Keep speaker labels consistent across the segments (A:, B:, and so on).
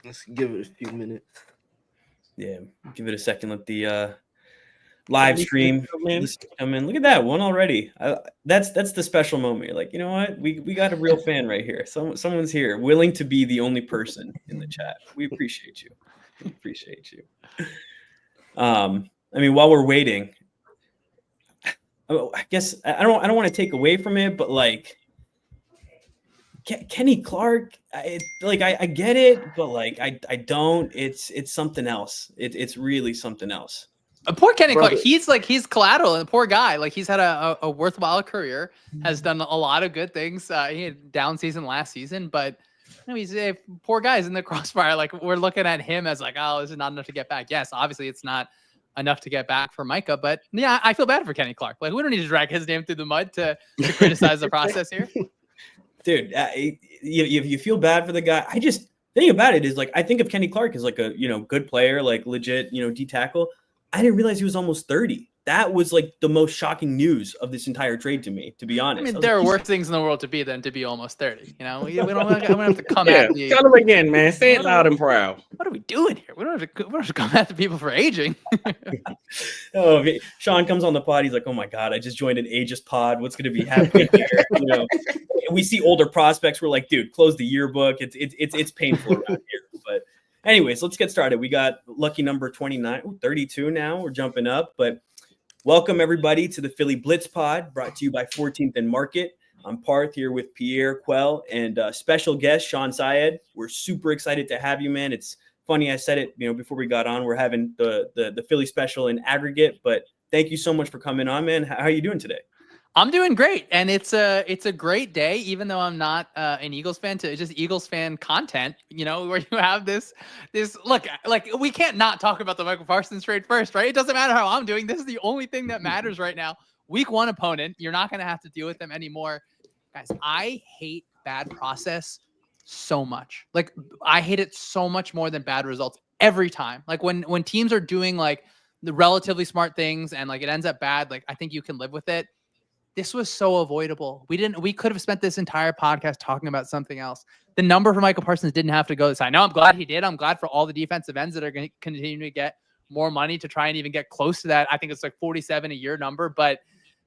A: Let's give it a few minutes.
B: Yeah, give it a second. Let the live stream come in. Look at that one already. That's the special moment. You're like, you know what? We got a real fan right here. Someone's here, willing to be the only person in the chat. We appreciate you. We appreciate you. I mean, while we're waiting, I guess I don't want to take away from it, but like Kenny Clark, I get it, but like I don't. It's something else. It's really something else.
C: Poor Kenny Clark. He's collateral, and poor guy. Like he's had a worthwhile career, has done a lot of good things. He had a down season last season, but he's a poor guy. He's in the crossfire. Like we're looking at him as like, oh, this is not enough to get back. Yes, obviously it's not enough to get back for Micah, but yeah, I feel bad for Kenny Clark. Like we don't need to drag his name through the mud to criticize the process here.
B: Dude, you feel bad for the guy. I just think about it is like, I think of Kenny Clark as like a, good player, like legit, D tackle. I didn't realize he was almost 30. That was like the most shocking news of this entire trade to me, to be honest.
C: I mean, there are worse things in the world to be than to be almost 30. We don't have to come at the.
D: Tell him again, man. Say it loud and proud.
C: What are we doing here? We don't have to come at the people for aging.
B: Oh, Shawn comes on the pod. He's like, "Oh my god, I just joined an ageist pod. What's going to be happening here?" We see older prospects. We're like, "Dude, close the yearbook." It's painful around here, but. Anyways, let's get started. We got lucky number 29, 32 now. We're jumping up, but welcome everybody to the Philly Blitz Pod, brought to you by 14th and Market. I'm Parth here with Pierre, Quell, and special guest Shawn Syed. We're super excited to have you, man. It's funny I said it, before we got on. We're having the Philly special in aggregate, but thank you so much for coming on, man. How are you doing today?
C: I'm doing great, and it's a great day, even though I'm not an Eagles fan. To just Eagles fan content, where you have this look. Like we can't not talk about the Michael Parsons trade first, right? It doesn't matter how I'm doing. This is the only thing that matters right now. Week 1 opponent, you're not going to have to deal with them anymore, guys. I hate bad process so much. Like I hate it so much more than bad results every time. Like when teams are doing like the relatively smart things and like it ends up bad, like I think you can live with it. This was so avoidable. We could have spent this entire podcast talking about something else. The number for Michael Parsons didn't have to go this high. No, I'm glad he did. I'm glad for all the defensive ends that are going to continue to get more money to try and even get close to that. I think it's like 47 a year number, but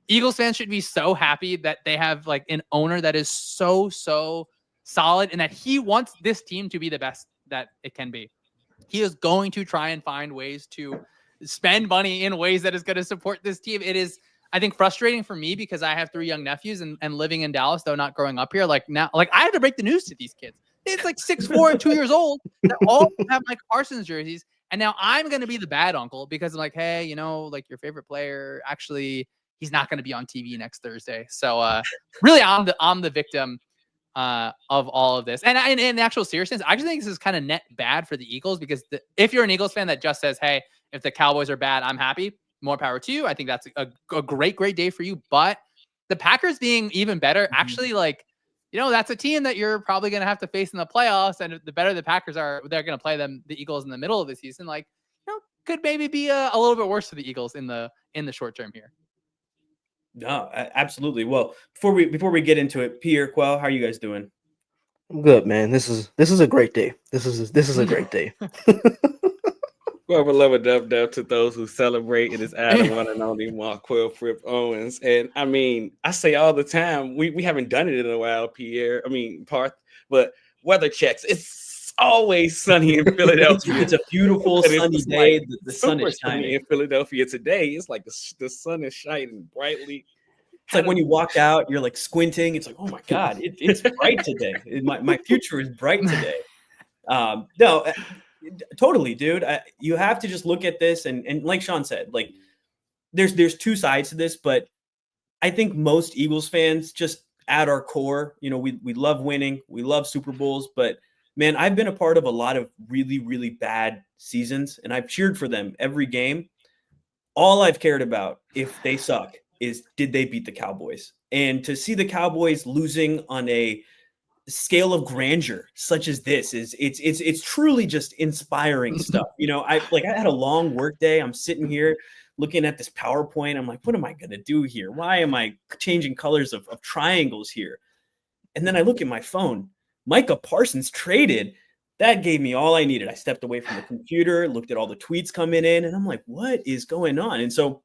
C: Eagles fans should be so happy that they have like an owner that is so solid and that he wants this team to be the best that it can be. He is going to try and find ways to spend money in ways that is going to support this team. It is, I think, frustrating for me because I have 3 young nephews and living in Dallas, though not growing up here. Like now, like I have to break the news to these kids. It's like 6'4" and 2 years old that all have Mike Parsons jerseys. And now I'm going to be the bad uncle because I'm like, hey, like your favorite player, actually, he's not going to be on TV next Thursday. So really, I'm the victim of all of this. And in actual seriousness, I just think this is kind of net bad for the Eagles because if you're an Eagles fan that just says, hey, if the Cowboys are bad, I'm happy. More power to you. I think that's a great day for you. But the Packers being even better, actually, like, that's a team that you're probably going to have to face in the playoffs. And the better the Packers are, they're going to play the Eagles in the middle of the season. Like, could maybe be a little bit worse for the Eagles in the short term here.
B: No, absolutely. Well, before we get into it, Pierre, Quell, how are you guys doing?
A: I'm good, man. This is a great day. This is a great day.
D: Well, beloved dub to those who celebrate. It is Adam, one and only Marquell Fripp Owens. And I mean, I say all the time, we haven't done it in a while, Pierre. I mean, Parth, but weather checks. It's always sunny in Philadelphia.
B: It's a beautiful sunny day. Like the sun is shining
D: in Philadelphia today. It's like the sun is shining brightly.
B: It's like when you walk out, you're like squinting. It's like, oh my God, it's bright today. My future is bright today. No. Totally, dude. You have to just look at this and like Shawn said, like there's 2 sides to this, but I think most Eagles fans just at our core, we love winning, we love Super Bowls, but man, I've been a part of a lot of really, really bad seasons and I've cheered for them every game. All I've cared about if they suck is did they beat the Cowboys? And to see the Cowboys losing on a scale of grandeur such as this it's truly just inspiring stuff. I had a long work day. I'm sitting here looking at this PowerPoint. I'm like, what am I going to do here? Why am I changing colors of triangles here? And then I look at my phone. Micah Parsons traded that gave me all I needed. I stepped away from the computer, looked at all the tweets coming in, and I'm like, what is going on? And so,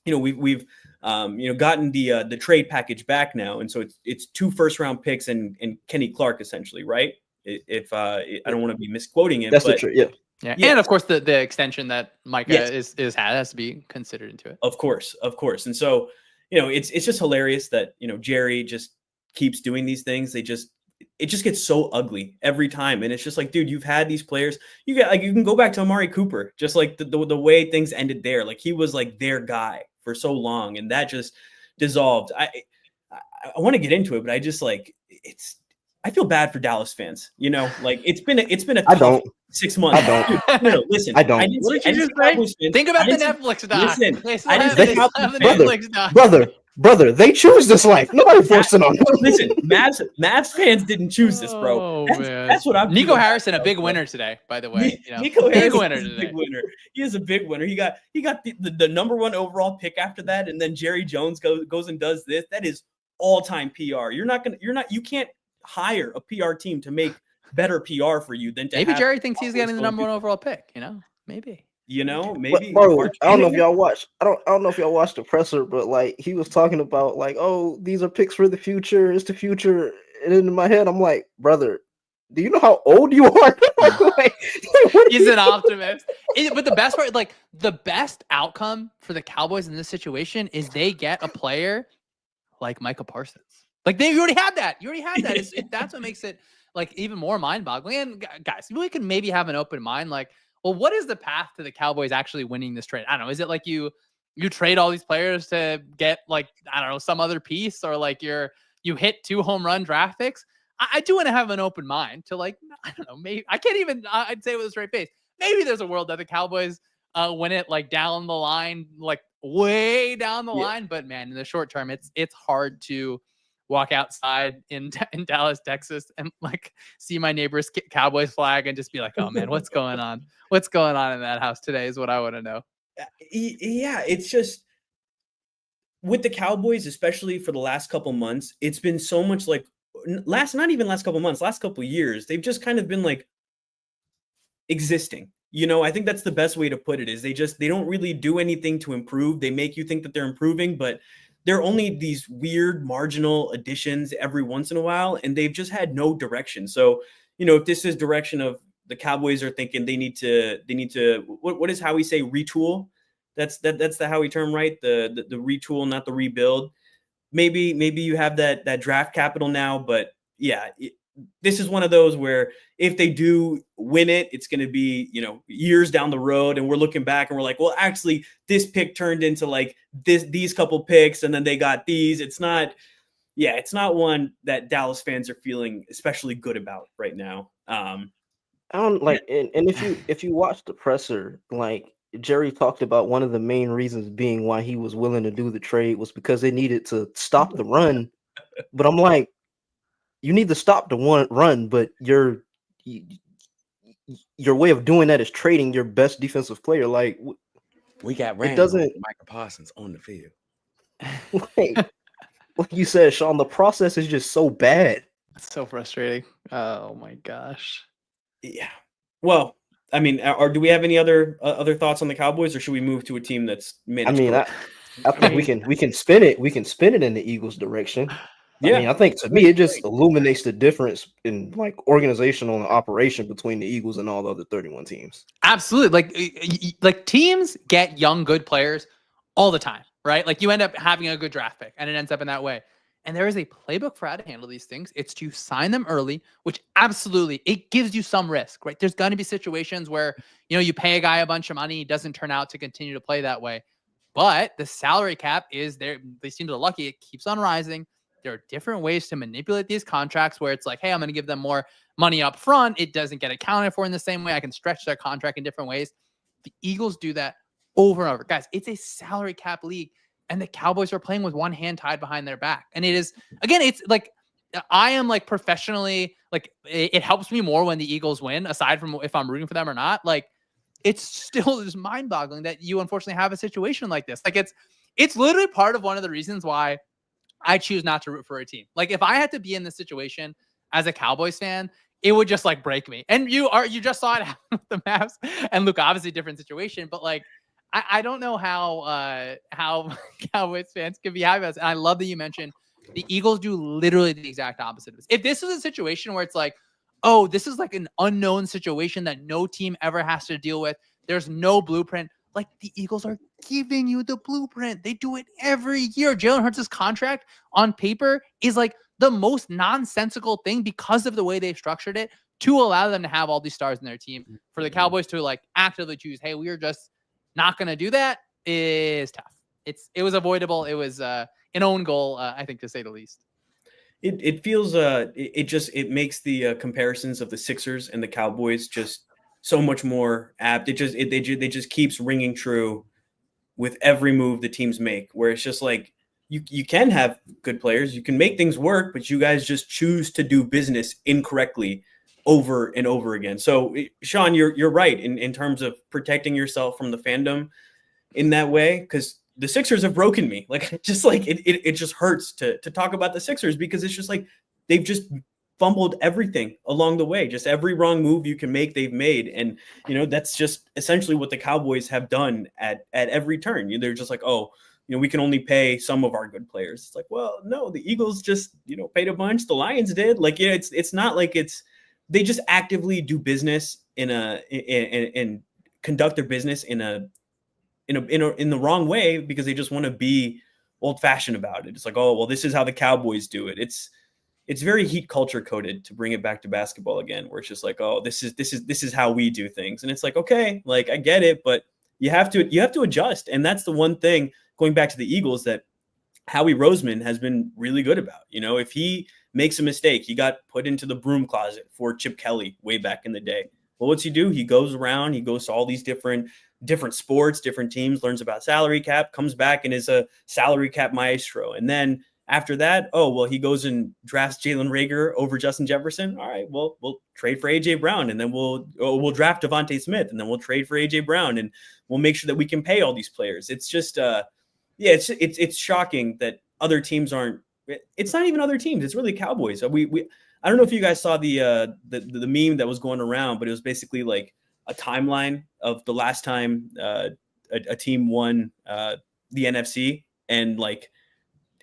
B: we've gotten the trade package back now, and so it's 2 first-round picks and Kenny Clark essentially, right? If I don't want to be misquoting it,
A: That's
B: but
A: the trade.
C: Yeah.
B: Yeah.
C: And of course the extension that Micah
B: Yes.
C: has to be considered into it.
B: Of course. And so, it's just hilarious that, Jerry just keeps doing these things. It just gets so ugly every time. And it's just like, dude, you've had these players. You can go back to Amari Cooper, just like the way things ended there. Like he was like their guy for so long, and that just dissolved. I want to get into it, but I just I feel bad for Dallas fans. Like it's been a
A: I
B: tough
A: don't.
B: 6 months.
A: I don't.
B: Dude, no, listen.
A: I don't.
C: What did you just say? Think about the Netflix doc.
B: Listen,
C: They still
B: I
C: have,
B: didn't
C: they
B: say
C: still have the
A: brother,
C: Netflix doc.
A: brother, they choose this life. Nobody forced it on them.
B: Listen, Mavs fans didn't choose this, bro.
C: Oh,
B: That's,
C: man.
B: that's what I'm.
C: Nico
B: feeling
C: Harrison, a
B: about,
C: big
B: bro.
C: winner today, by the way.
B: Nico
C: big
B: Harrison
C: winner
B: is a
C: today.
B: big winner. He is a big winner. He got the number 1 overall pick after that, and then Jerry Jones goes and does this. That is all-time PR. You can't hire a PR team to make better PR for you than to
C: Maybe
B: have
C: Jerry thinks he's getting the
B: Cowboys
C: number 1 overall pick. Maybe.
B: maybe.
A: Bro, I don't know if y'all watched. I don't know if y'all watched the presser, but like he was talking about like, oh, these are picks for the future. It's the future. And in my head, I'm like, brother, do you know how old you are? Like,
C: He's an optimist. But the best part, like the best outcome for the Cowboys in this situation is they get a player like Micah Parsons. Like you already had that. That's what makes it like even more mind-boggling. And guys, we can maybe have an open mind. Like, well, what is the path to the Cowboys actually winning this trade? I don't know. Is it like you trade all these players to get like, I don't know, some other piece, or like you hit 2 home run draft picks? I do want to have an open mind to like, I don't know, maybe I can't even, I'd say with a straight face, maybe there's a world that the Cowboys win it like down the line, like way down the line. But man, in the short term, it's hard to walk outside in Dallas, Texas, and like see my neighbor's Cowboys flag and just be like, oh man, what's going on? What's going on in that house today is what I want to know.
B: Yeah, it's just with the Cowboys, especially for the last couple months, it's been so much like not even last couple months, last couple years, they've just kind of been like existing. I think that's the best way to put it, is they don't really do anything to improve. They make you think that they're improving, but they're only these weird marginal additions every once in a while, and they've just had no direction. So, if this is direction of the Cowboys are thinking they need to what is Howie say, retool? That's the Howie term, right? The retool, not the rebuild. Maybe you have that draft capital now, but yeah, this is one of those where if they do win it, it's going to be, years down the road. And we're looking back and we're like, well, actually this pick turned into like these couple picks, and then they got these. It's not one that Dallas fans are feeling especially good about right now.
A: I don't like, and if you watch the presser, like Jerry talked about one of the main reasons being why he was willing to do the trade was because they needed to stop the run. But I'm like, you need to stop the run, but your way of doing that is trading your best defensive player. Like
D: we got Micah Parsons on the field.
A: Like you said, Shawn, the process is just so bad.
C: It's so frustrating. Oh my gosh.
B: Yeah. Well, I mean, do we have any other thoughts on the Cowboys, or should we move to a team that's managed?
A: I think we can spin it. We can spin it in the Eagles' direction.
B: Yeah.
A: I think to me it just illuminates the difference in like organizational and operation between the Eagles and all the other 31 teams.
C: Absolutely. Like teams get young, good players all the time, right? Like you end up having a good draft pick and it ends up in that way. And there is a playbook for how to handle these things. It's to sign them early, which absolutely, it gives you some risk, right? There's going to be situations where, you pay a guy a bunch of money, he doesn't turn out to continue to play that way. But the salary cap is there. They seem to be lucky. It keeps on rising. There are different ways to manipulate these contracts where it's like, hey, I'm going to give them more money up front. It doesn't get accounted for in the same way. I can stretch their contract in different ways. The Eagles do that over and over. Guys, it's a salary cap league, and the Cowboys are playing with one hand tied behind their back. And it is, again, it's like, I am like professionally, like it helps me more when the Eagles win, aside from if I'm rooting for them or not. Like it's still just mind boggling that you unfortunately have a situation like this. Like it's literally part of one of the reasons why I choose not to root for a team. Like if I had to be in this situation as a Cowboys fan, it would just like break me. And you just saw it happen with the Mavs and Luka, obviously different situation, but like I don't know how Cowboys fans can be happy about this. And I love that you mentioned the Eagles do literally the exact opposite of this. If this was a situation where it's like, oh, this is like an unknown situation that no team ever has to deal with, there's no blueprint. Like the Eagles are giving you the blueprint. They do it every year. Jalen Hurts' contract on paper is like the most nonsensical thing because of the way they've structured it to allow them to have all these stars in their team. For the Cowboys to like actively choose, hey, we are just not going to do that is tough. It was avoidable. It was an own goal, I think, to say the least.
B: It feels it makes the comparisons of the Sixers and the Cowboys just so much more apt. They just keeps ringing true with every move the teams make, where it's just like you can have good players, you can make things work, but you guys just choose to do business incorrectly over and over again. So Shawn, you're right in terms of protecting yourself from the fandom in that way, because the Sixers have broken me. Like, just like it just hurts to talk about the Sixers, because it's just like they've just fumbled everything along the way. Just every wrong move you can make, they've made. And, that's just essentially what the Cowboys have done at every turn. They're just like, oh, we can only pay some of our good players. It's like, well, no, the Eagles just, paid a bunch. The Lions did. Like, it's not like they just actively do business and conduct their business in the wrong way, because they just want to be old fashioned about it. It's like, oh, well, this is how the Cowboys do it. It's very Heat culture coded, to bring it back to basketball again, where it's just like, oh, this is how we do things. And it's like, okay, like I get it, but you have to adjust. And that's the one thing, going back to the Eagles, that Howie Roseman has been really good about. If he makes a mistake, he got put into the broom closet for Chip Kelly way back in the day. Well, what's he do? He goes around, he goes to all these different sports, different teams, learns about salary cap, comes back and is a salary cap maestro. And then after that, he goes and drafts Jalen Reagor over Justin Jefferson. All right, well, we'll trade for AJ Brown, and then we'll draft Devontae Smith, and then we'll trade for AJ Brown, and we'll make sure that we can pay all these players. It's just, it's shocking that other teams aren't. It's not even other teams. It's really Cowboys. I don't know if you guys saw the meme that was going around, but it was basically like a timeline of the last time a team won the NFC, and like,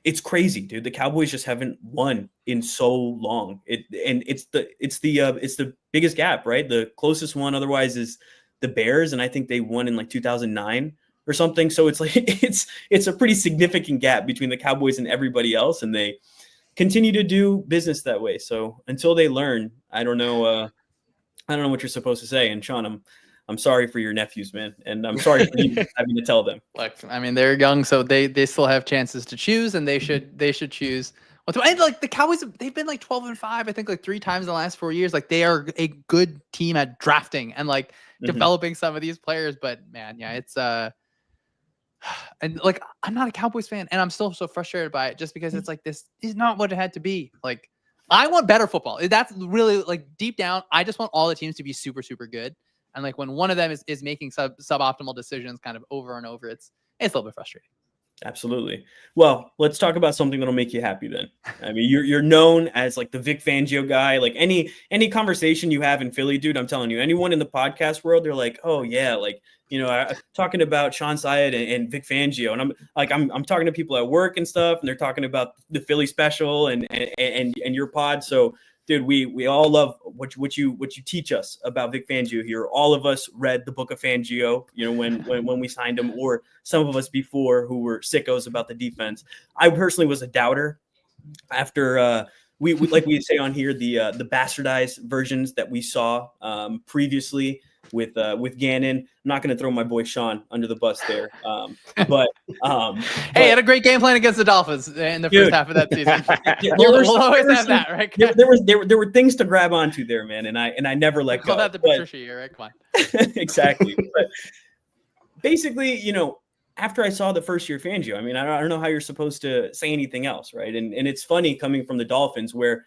B: it's crazy, dude. The Cowboys just haven't won in so long. It's the biggest gap, right? The closest one otherwise is the Bears, and I think they won in like 2009 or something. So it's like it's a pretty significant gap between the Cowboys and everybody else, and they continue to do business that way. So until they learn, I don't know what you're supposed to say. And Shawn, I'm sorry for your nephews, man, and I'm sorry for you having to tell them.
C: Look, I mean, they're young, so they still have chances to choose, and they should choose. And like the Cowboys, they've been like 12-5, I think, like 3 times in the last 4 years. Like, they are a good team at drafting and like developing some of these players. But man, yeah, it's and like, I'm not a Cowboys fan, and I'm still so frustrated by it, just because it's like, this is not what it had to be. Like, I want better football. That's really, like, deep down, I just want all the teams to be super, super good. And like, when one of them is making suboptimal decisions kind of over and over, it's a little bit frustrating.
B: Absolutely. Well, let's talk about something that'll make you happy then. I mean, you're known as like the Vic Fangio guy. Like, any conversation you have in Philly, dude, I'm telling you, anyone in the podcast world, they're like, oh yeah, like, talking about Shawn Syed and Vic Fangio. And I'm talking to people at work and stuff, and they're talking about the Philly special and your pod. So dude, we all love what you teach us about Vic Fangio here. All of us read the book of Fangio, when we signed him, or some of us before who were sickos about the defense. I personally was a doubter after we like we say on here, the bastardized versions that we saw previously with Gannon. I'm not going to throw my boy Shawn under the bus there, but
C: hey, had a great game plan against the Dolphins in the first half of that season. We'll always have that, right?
B: There were things to grab onto there, man, and I never let go.
C: Call that the Patricia year, right? Come on.
B: Exactly. But basically, after I saw the first year Fangio, I mean, I don't know how you're supposed to say anything else, right? And it's funny coming from the Dolphins, where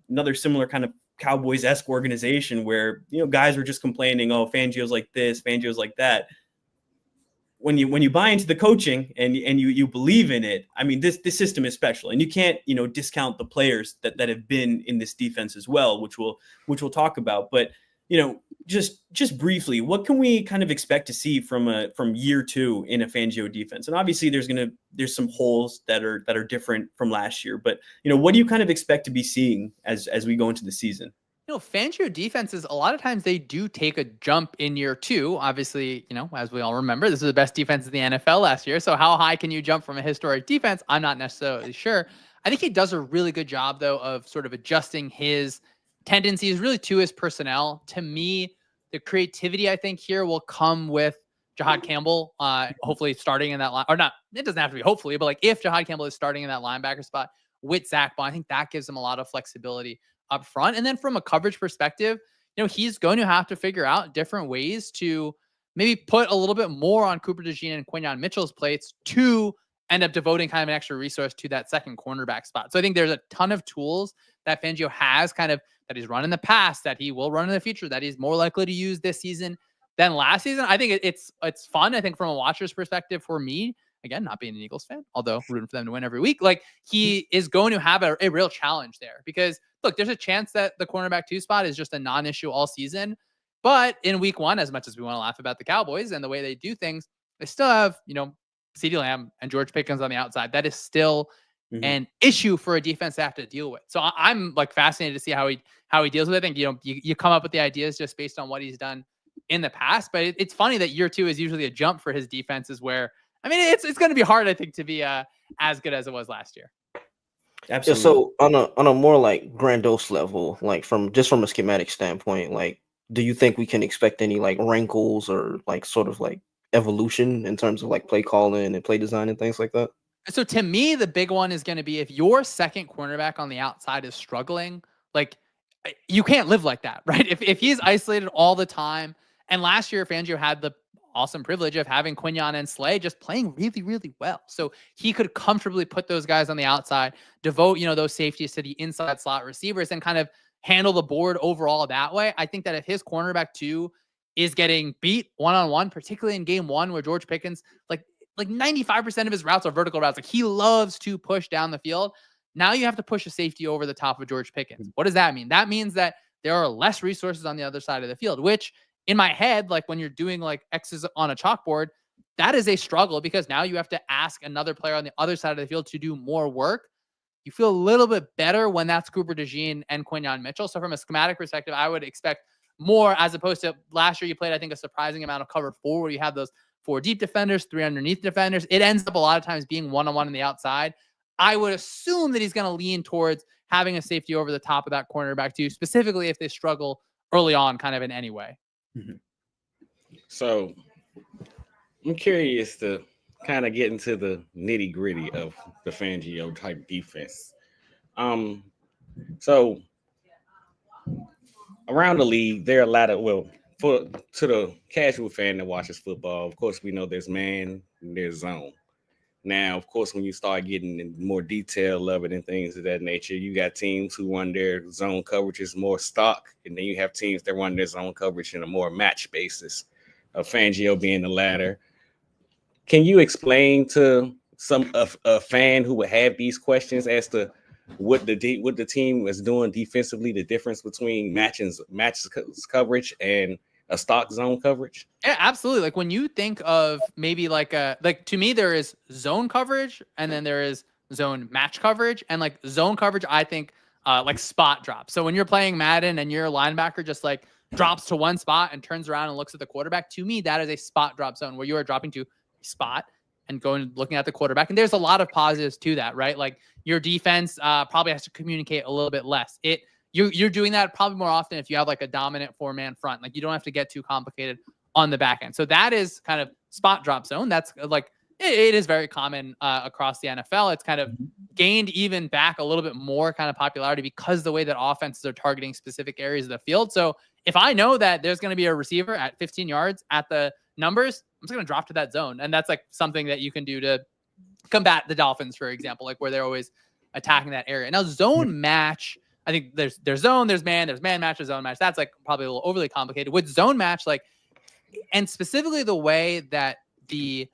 B: another similar kind of Cowboys-esque organization where, guys were just complaining, oh, Fangio's like this, Fangio's like that. when you buy into the coaching and you believe in it, I mean, this system is special, and you can't, discount the players that have been in this defense as well, which we'll talk about. But, just briefly, what can we kind of expect to see from year 2 in a Fangio defense? And obviously there's some holes that are different from last year, but, what do you kind of expect to be seeing as we go into the season?
C: Fangio defenses, a lot of times they do take a jump in year 2. Obviously, as we all remember, this is the best defense in the NFL last year. So how high can you jump from a historic defense? I'm not necessarily sure. I think he does a really good job, though, of sort of adjusting his tendencies really to his personnel. To me, the creativity, I think, here will come with Jahad Campbell, hopefully starting in that line, or not. It doesn't have to be hopefully, but like if Jahad Campbell is starting in that linebacker spot with Zach Bond, I think that gives him a lot of flexibility up front. And then from a coverage perspective, he's going to have to figure out different ways to maybe put a little bit more on Cooper DeJean and Quinyon Mitchell's plates to end up devoting kind of an extra resource to that second cornerback spot. So I think there's a ton of tools that Fangio has kind of that he's run in the past, that he will run in the future, that he's more likely to use this season than last season. I think it's fun. I think from a watcher's perspective for me, again, not being an Eagles fan, although rooting for them to win every week, like he is going to have a real challenge there because look, there's a chance that the cornerback 2 spot is just a non-issue all season. But in week 1, as much as we want to laugh about the Cowboys and the way they do things, they still have, CeeDee Lamb and George Pickens on the outside. That is still an issue for a defense to have to deal with. So I'm like fascinated to see how he deals with it. I think, you come up with the ideas just based on what he's done in the past, but it's funny that year 2 is usually a jump for his defenses where, I mean, it's going to be hard, I think, to be as good as it was last year.
B: Absolutely.
A: Yeah, so on a more like grandiose level, like from a schematic standpoint, like, do you think we can expect any like wrinkles or like sort of like evolution in terms of like play calling and play design and things like that?
C: So to me, the big one is going to be if your second cornerback on the outside is struggling, like you can't live like that, right? If he's isolated all the time, and last year Fangio had the awesome privilege of having Quinyon and Slay just playing really, really well. So he could comfortably put those guys on the outside, devote, those safeties to the inside slot receivers and kind of handle the board overall that way. I think that if his cornerback 2 is getting beat one-on-one, particularly in game 1 where George Pickens, like 95% of his routes are vertical routes. Like he loves to push down the field. Now you have to push a safety over the top of George Pickens. What does that mean? That means that there are less resources on the other side of the field, which in my head, like when you're doing like X's on a chalkboard, that is a struggle because now you have to ask another player on the other side of the field to do more work. You feel a little bit better when that's Cooper DeJean and Quinyon Mitchell. So from a schematic perspective, I would expect more as opposed to last year you played, I think, a surprising amount of cover 4 where you have those 4 deep defenders, 3 underneath defenders. It ends up a lot of times being one-on-one on the outside. I would assume that he's going to lean towards having a safety over the top of that cornerback too, specifically if they struggle early on kind of in any way.
B: Mm-hmm.
D: So I'm curious to kind of get into the nitty gritty of the Fangio type defense. So around the league, there are a lot of, to the casual fan that watches football, of course, we know there's man and there's zone. Now, of course, when you start getting in more detail of it and things of that nature, you got teams who run their zone coverages more stock, and then you have teams that run their zone coverage in a more match basis, Fangio being the latter. Can you explain to a fan who would have these questions as to what the team is doing defensively, the difference between matches coverage and a stock zone coverage?
C: Yeah, absolutely. Like when you think of maybe like to me, there is zone coverage and then there is zone match coverage, and like zone coverage, I think like spot drop. So when you're playing Madden and your linebacker just like drops to one spot and turns around and looks at the quarterback, to me, that is a spot drop zone where you are dropping to spot and going looking at the quarterback. And there's a lot of positives to that, right? Like your defense probably has to communicate a little bit less. You're doing that probably more often if you have like a dominant 4-man front. Like you don't have to get too complicated on the back end. So that is kind of spot drop zone. That's like, it is very common across the NFL. It's kind of gained even back a little bit more kind of popularity because the way that offenses are targeting specific areas of the field. So if I know that there's going to be a receiver at 15 yards at the numbers, I'm just going to drop to that zone. And that's like something that you can do to combat the Dolphins, for example, like where they're always attacking that area. Now zone match, I think there's zone, there's man match, there's zone match. That's like probably a little overly complicated. With zone match, like, and specifically the way that the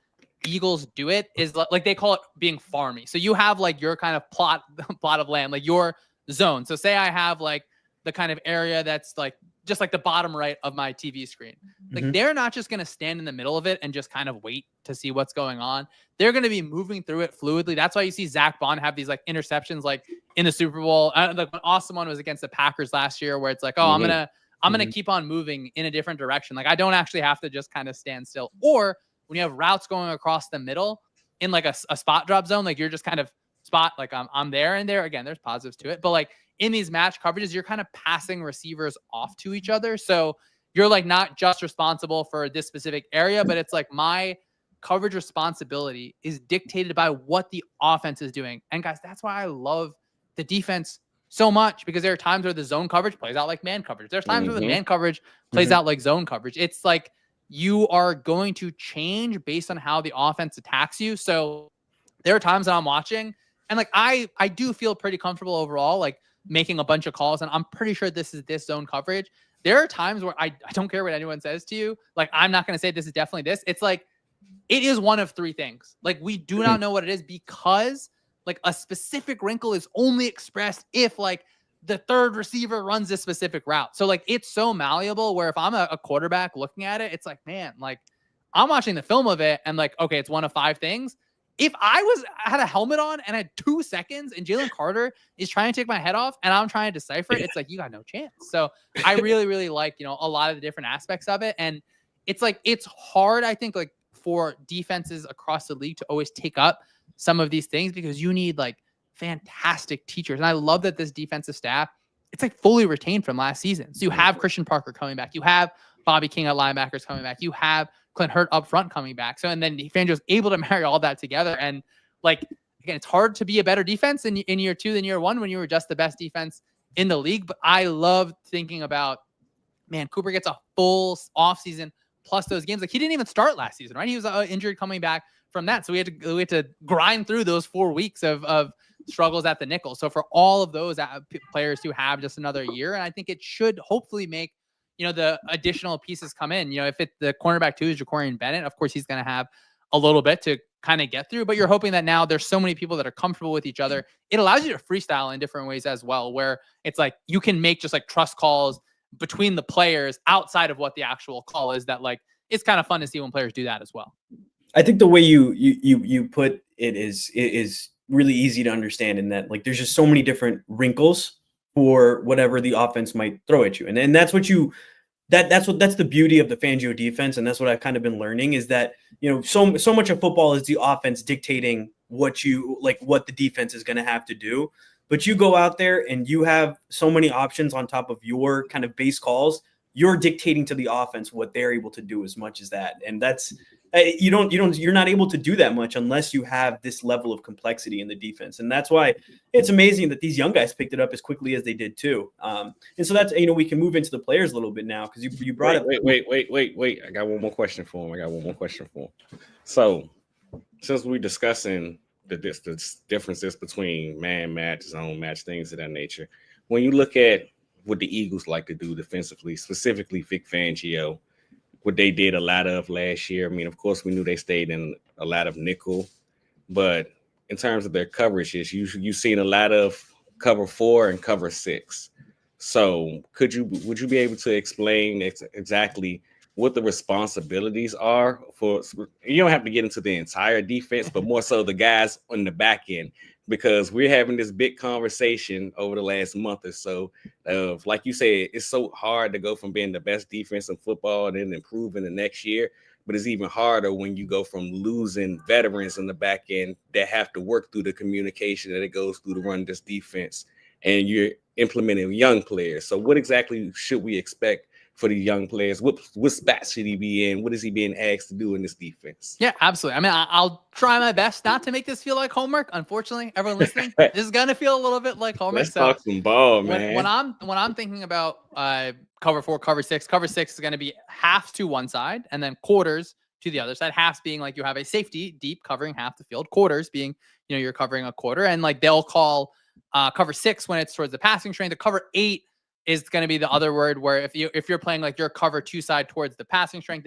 C: Eagles do it is like they call it being farmy. So you have like your kind of plot of land, like your zone. So say I have like the kind of area that's like just like the bottom right of my TV screen. Like they're not just going to stand in the middle of it and just kind of wait to see what's going on. They're going to be moving through it fluidly. That's why you see Zach Bond have these like interceptions, like in the Super Bowl. Like an awesome one was against the Packers last year, where it's like, oh, I'm going to keep on moving in a different direction. Like I don't actually have to just kind of stand still. Or when you have routes going across the middle in like a spot drop zone, like you're just kind of spot, like I'm there and there. Again, there's positives to it, but like in these match coverages, you're kind of passing receivers off to each other. So you're like not just responsible for this specific area, but it's like my coverage responsibility is dictated by what the offense is doing. And guys, that's why I love the defense so much, because there are times where the zone coverage plays out like man coverage. There's times where the man coverage plays out like zone coverage. It's like you are going to change based on how the offense attacks you. So there are times that I'm watching and like I do feel pretty comfortable overall, like making a bunch of calls, and I'm pretty sure this is this zone coverage. There are times where I don't care what anyone says to you. Like, I'm not going to say this is definitely this. It's like, it is one of three things. Like, we do not know what it is, because like a specific wrinkle is only expressed if like the third receiver runs this specific route. So like, it's so malleable where if I'm a quarterback looking at it, it's like, man, like I'm watching the film of it and like, okay, it's one of five things. If I had a helmet on and had 2 seconds and Jalen Carter is trying to take my head off and I'm trying to decipher it, it's like, you got no chance. So I really, really like, you know, a lot of the different aspects of it. And it's like, it's hard, I think, like for defenses across the league to always take up some of these things, because you need like fantastic teachers. And I love that this defensive staff, it's like fully retained from last season. So you have Christian Parker coming back. You have Bobby King at linebackers coming back. You have Clint Hurt up front coming back. So, and then Fangio's able to marry all that together. And like, again, it's hard to be a better defense in year two than year one when you were just the best defense in the league. But I love thinking about, man, Cooper gets a full offseason plus those games. Like, he didn't even start last season, right? He was injured coming back from that. So we had to grind through those 4 weeks of struggles at the nickel. So for all of those players who have just another year, and I think it should hopefully make, you know, the additional pieces come in. You know, if the cornerback 2 is Jacorian Bennett, of course he's going to have a little bit to kind of get through, but you're hoping that now there's so many people that are comfortable with each other. It allows you to freestyle in different ways as well, where it's like you can make just like trust calls between the players outside of what the actual call is. That like, it's kind of fun to see when players do that as well.
B: I think the way you put it is really easy to understand, in that like there's just so many different wrinkles for whatever the offense might throw at you. And that's what that's the beauty of the Fangio defense. And that's what I've kind of been learning, is that, you know, so much of football is the offense dictating what the defense is going to have to do. But you go out there and you have so many options on top of your kind of base calls. You're dictating to the offense what they're able to do as much as that. And that's, you're not able to do that much unless you have this level of complexity in the defense. And that's why it's amazing that these young guys picked it up as quickly as they did too. And so that's, you know, we can move into the players a little bit now, because you brought up.
D: Wait. I got one more question for him. So since we're discussing the differences between man match, zone match, things of that nature, when you look at what the Eagles like to do defensively, specifically Vic Fangio, what they did a lot of last year. I mean, of course, we knew they stayed in a lot of nickel, but in terms of their coverages, you've seen a lot of cover 4 and cover 6. So would you be able to explain exactly what the responsibilities are for? You don't have to get into the entire defense, but more so the guys on the back end, because we're having this big conversation over the last month or so of, like you said, it's so hard to go from being the best defense in football and then improving the next year. But it's even harder when you go from losing veterans in the back end that have to work through the communication that it goes through to run this defense, and you're implementing young players. So what exactly should we expect for the young players? What spots should he be in? What is he being asked to do in this defense?
C: Yeah, absolutely. I mean, I'll try my best not to make this feel like homework. Unfortunately, everyone listening, this is gonna feel a little bit like homework.
D: Let's talk some ball, man.
C: When I'm thinking about cover 4, cover 6, cover 6 is going to be halves to one side and then quarters to the other side. Halves being like you have a safety deep covering half the field. Quarters being, you know, you're covering a quarter, and like they'll call cover 6 when it's towards the passing string. The cover 8 is going to be the other word, where if you're playing like your cover 2 side towards the passing strength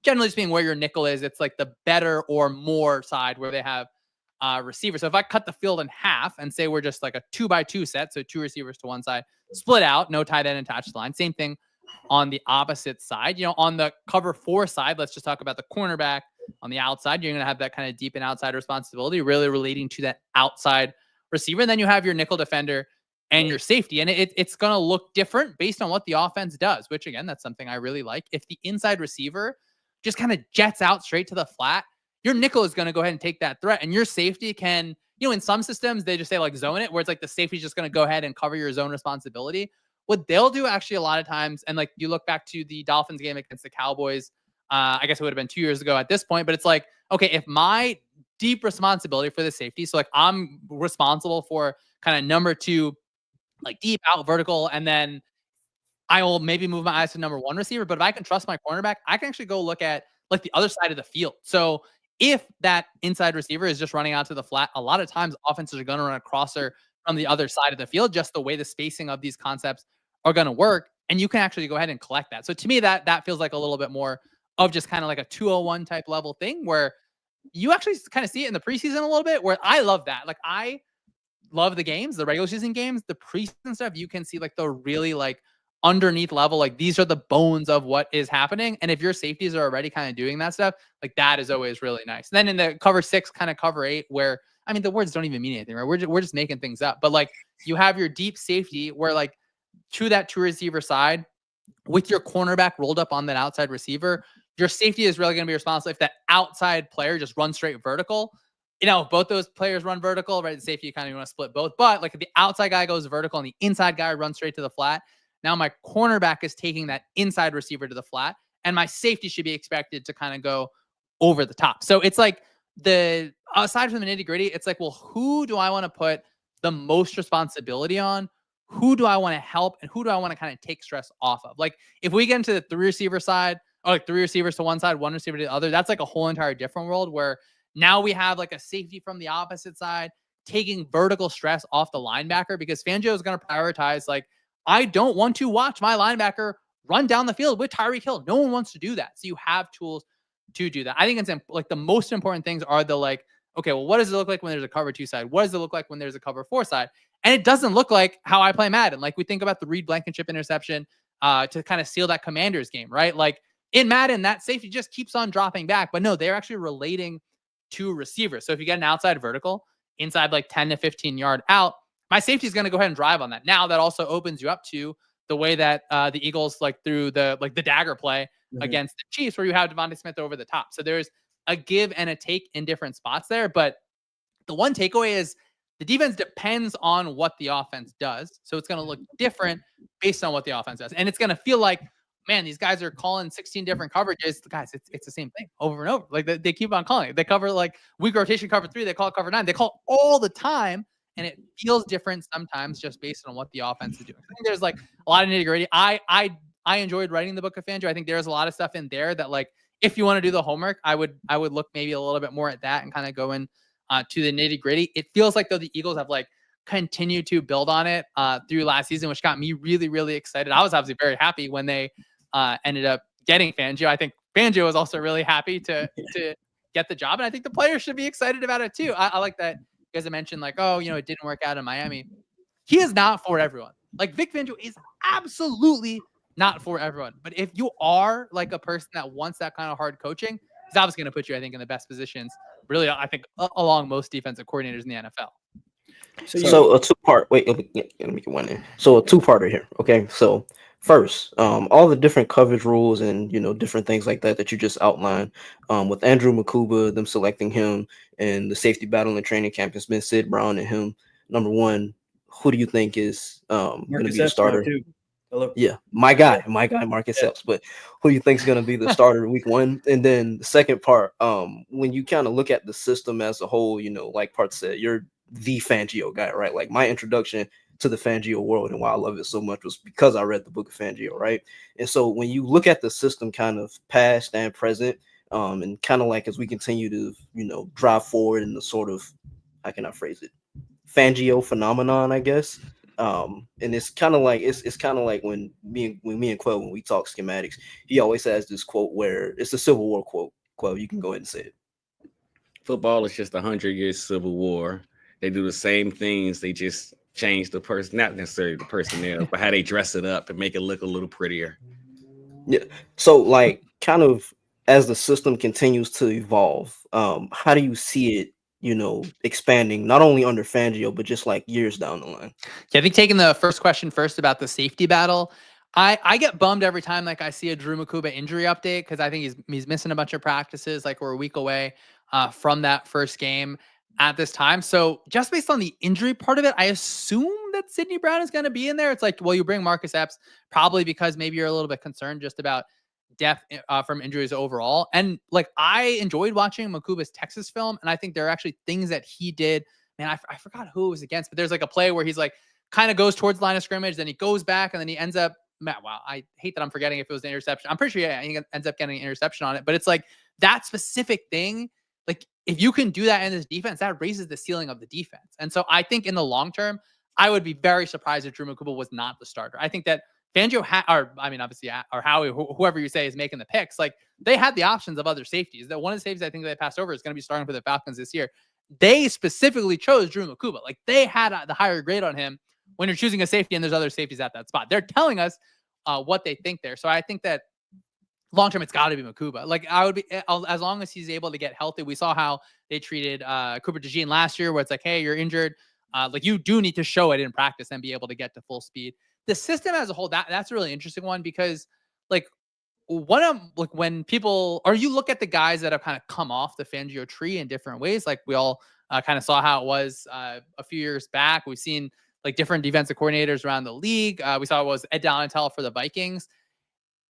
C: generally speaking, where your nickel is, it's like the better or more side where they have receivers. So if I cut the field in half and say we're just like a 2x2 set, so 2 receivers to one side, split out, no tight end attached to the line. Same thing on the opposite side. On the cover 4 side, let's just talk about the cornerback on the outside. You're going to have that kind of deep and outside responsibility, really relating to that outside receiver. And then you have your nickel defender and your safety. And it's going to look different based on what the offense does, which again, that's something I really like. If the inside receiver just kind of jets out straight to the flat, your nickel is going to go ahead and take that threat. And your safety can, in some systems, they just say like zone it, where it's like the safety is just going to go ahead and cover your zone responsibility. What they'll do actually a lot of times, and like you look back to the Dolphins game against the Cowboys, I guess it would have been 2 years ago at this point, but it's like, okay, if my deep responsibility for the safety, so like I'm responsible for kind of number 2, like deep out vertical, and then I will maybe move my eyes to number 1 receiver. But if I can trust my cornerback, I can actually go look at like the other side of the field. So if that inside receiver is just running out to the flat, a lot of times offenses are going to run a crosser from the other side of the field, just the way the spacing of these concepts are going to work. And you can actually go ahead and collect that. So to me, that feels like a little bit more of just kind of like a 201 type level thing, where you actually kind of see it in the preseason a little bit, where I love that. Like I love the games, the regular season games, the preseason stuff. You can see like the really like underneath level, like these are the bones of what is happening. And if your safeties are already kind of doing that stuff, like that is always really nice. And then in the cover 6, kind of cover 8, where, I mean, the words don't even mean anything, right? We're just making things up. But like you have your deep safety where like to that 2 receiver side with your cornerback rolled up on that outside receiver, your safety is really going to be responsible if that outside player just runs straight vertical. If both those players run vertical, right? The safety, you kind of want to split both. But like if the outside guy goes vertical and the inside guy runs straight to the flat, now my cornerback is taking that inside receiver to the flat, and my safety should be expected to kind of go over the top. So it's like aside from the nitty gritty, it's like, well, who do I want to put the most responsibility on? Who do I want to help? And who do I want to kind of take stress off of? Like if we get into the 3 receiver side, or like 3 receivers to one side, 1 receiver to the other, that's like a whole entire different world, where now we have like a safety from the opposite side taking vertical stress off the linebacker, because Fangio is going to prioritize, like, I don't want to watch my linebacker run down the field with Tyreek Hill. No one wants to do that. So you have tools to do that. I think it's like the most important things are the like, okay, well, what does it look like when there's a cover 2 side? What does it look like when there's a cover 4 side? And it doesn't look like how I play Madden. Like we think about the Reed Blankenship interception to kind of seal that Commanders game, right? Like in Madden, that safety just keeps on dropping back. But no, they're actually relating to receivers. So if you get an outside vertical, inside like 10 to 15 yard out, my safety is going to go ahead and drive on that. Now that also opens you up to the way that the Eagles like through the dagger play against the Chiefs, where you have Devontae Smith over the top. So there's a give and a take in different spots there. But the one takeaway is the defense depends on what the offense does. So it's going to look different based on what the offense does. And it's going to feel like, man, these guys are calling 16 different coverages. Guys, it's the same thing over and over. Like they keep on calling it. They cover like weak rotation cover 3. They call it cover 9. They call all the time. And it feels different sometimes just based on what the offense is doing. I think there's like a lot of nitty gritty. I enjoyed writing the book of Fangio. I think there's a lot of stuff in there that, like, if you want to do the homework, I would look maybe a little bit more at that and kind of go in to the nitty gritty. It feels like though the Eagles have like continued to build on it through last season, which got me really, really excited. I was obviously very happy when they ended up getting Fangio. I think Fangio was also really happy to get the job. And I think the players should be excited about it too. I like that. You guys have mentioned like, oh, it didn't work out in Miami. He is not for everyone. Like Vic Fangio is absolutely not for everyone. But if you are like a person that wants that kind of hard coaching, he's obviously going to put you, I think, in the best positions, really, I think, along most defensive coordinators in the NFL.
A: So a 2-part. Wait, let me get one in. So a 2-parter here. Okay, so first, all the different coverage rules and different things like that you just outlined. With Andrew Makuba, them selecting him, and the safety battle in training camp has been Sid Brown and him. Number one, who do you think is going to be the starter? Yeah, my guy, Marcus Epps. But who do you think is going to be the starter week 1? And then the second part, when you kind of look at the system as a whole, like Part said, you're the Fangio guy, right? Like my introduction to the Fangio world and why I love it so much was because I read the book of Fangio, right? And so when you look at the system kind of past and present, and kind of like as we continue to, drive forward in the sort of, how can I phrase it? Fangio phenomenon, I guess. And it's kind of like it's kind of like when me and Quell, when we talk schematics, he always has this quote where it's a Civil War quote. Quell, you can go ahead and say it.
D: Football is just 100 years civil war. They do the same things. They just change the person, not necessarily the personnel, but how they dress it up and make it look a little prettier.
A: Yeah. So like kind of as the system continues to evolve, how do you see it, expanding not only under Fangio, but just like years down the line?
C: Yeah, I think taking the first question first about the safety battle, I get bummed every time like I see a Drew Makuba injury update because I think he's missing a bunch of practices. Like we're a week away from that first game at this time. So just based on the injury part of it, I assume that Sidney Brown is going to be in there. It's like, well, you bring Marcus Epps probably because maybe you're a little bit concerned just about depth from injuries overall. And like I enjoyed watching Makuba's Texas film, and I think there are actually things that he did. Man, I forgot who it was against, but there's like a play where he's like kind of goes towards line of scrimmage, then he goes back, and then he ends up. Wow, I hate that I'm forgetting if it was an interception. I'm pretty sure he ends up getting an interception on it, but it's like that specific thing. Like if you can do that in this defense, that raises the ceiling of the defense. And so I think in the long term, I would be very surprised if Drew Makuba was not the starter. I think that Fangio obviously, or Howie, whoever you say is making the picks, like they had the options of other safeties. That one of the safeties I think they passed over is going to be starting for the Falcons this year. They specifically chose Drew Makuba. Like they had the higher grade on him when you're choosing a safety and there's other safeties at that spot. They're telling us what they think there. So I think that long term, it's got to be Makuba. Like I would be, as long as he's able to get healthy. We saw how they treated Cooper DeJean last year, where it's like, hey, you're injured. Like you do need to show it in practice and be able to get to full speed. The system as a whole, that's a really interesting one because like when people, or you look at the guys that have kind of come off the Fangio tree in different ways, like we all kind of saw how it was a few years back. We've seen like different defensive coordinators around the league. We saw it was Ed Donatell for the Vikings.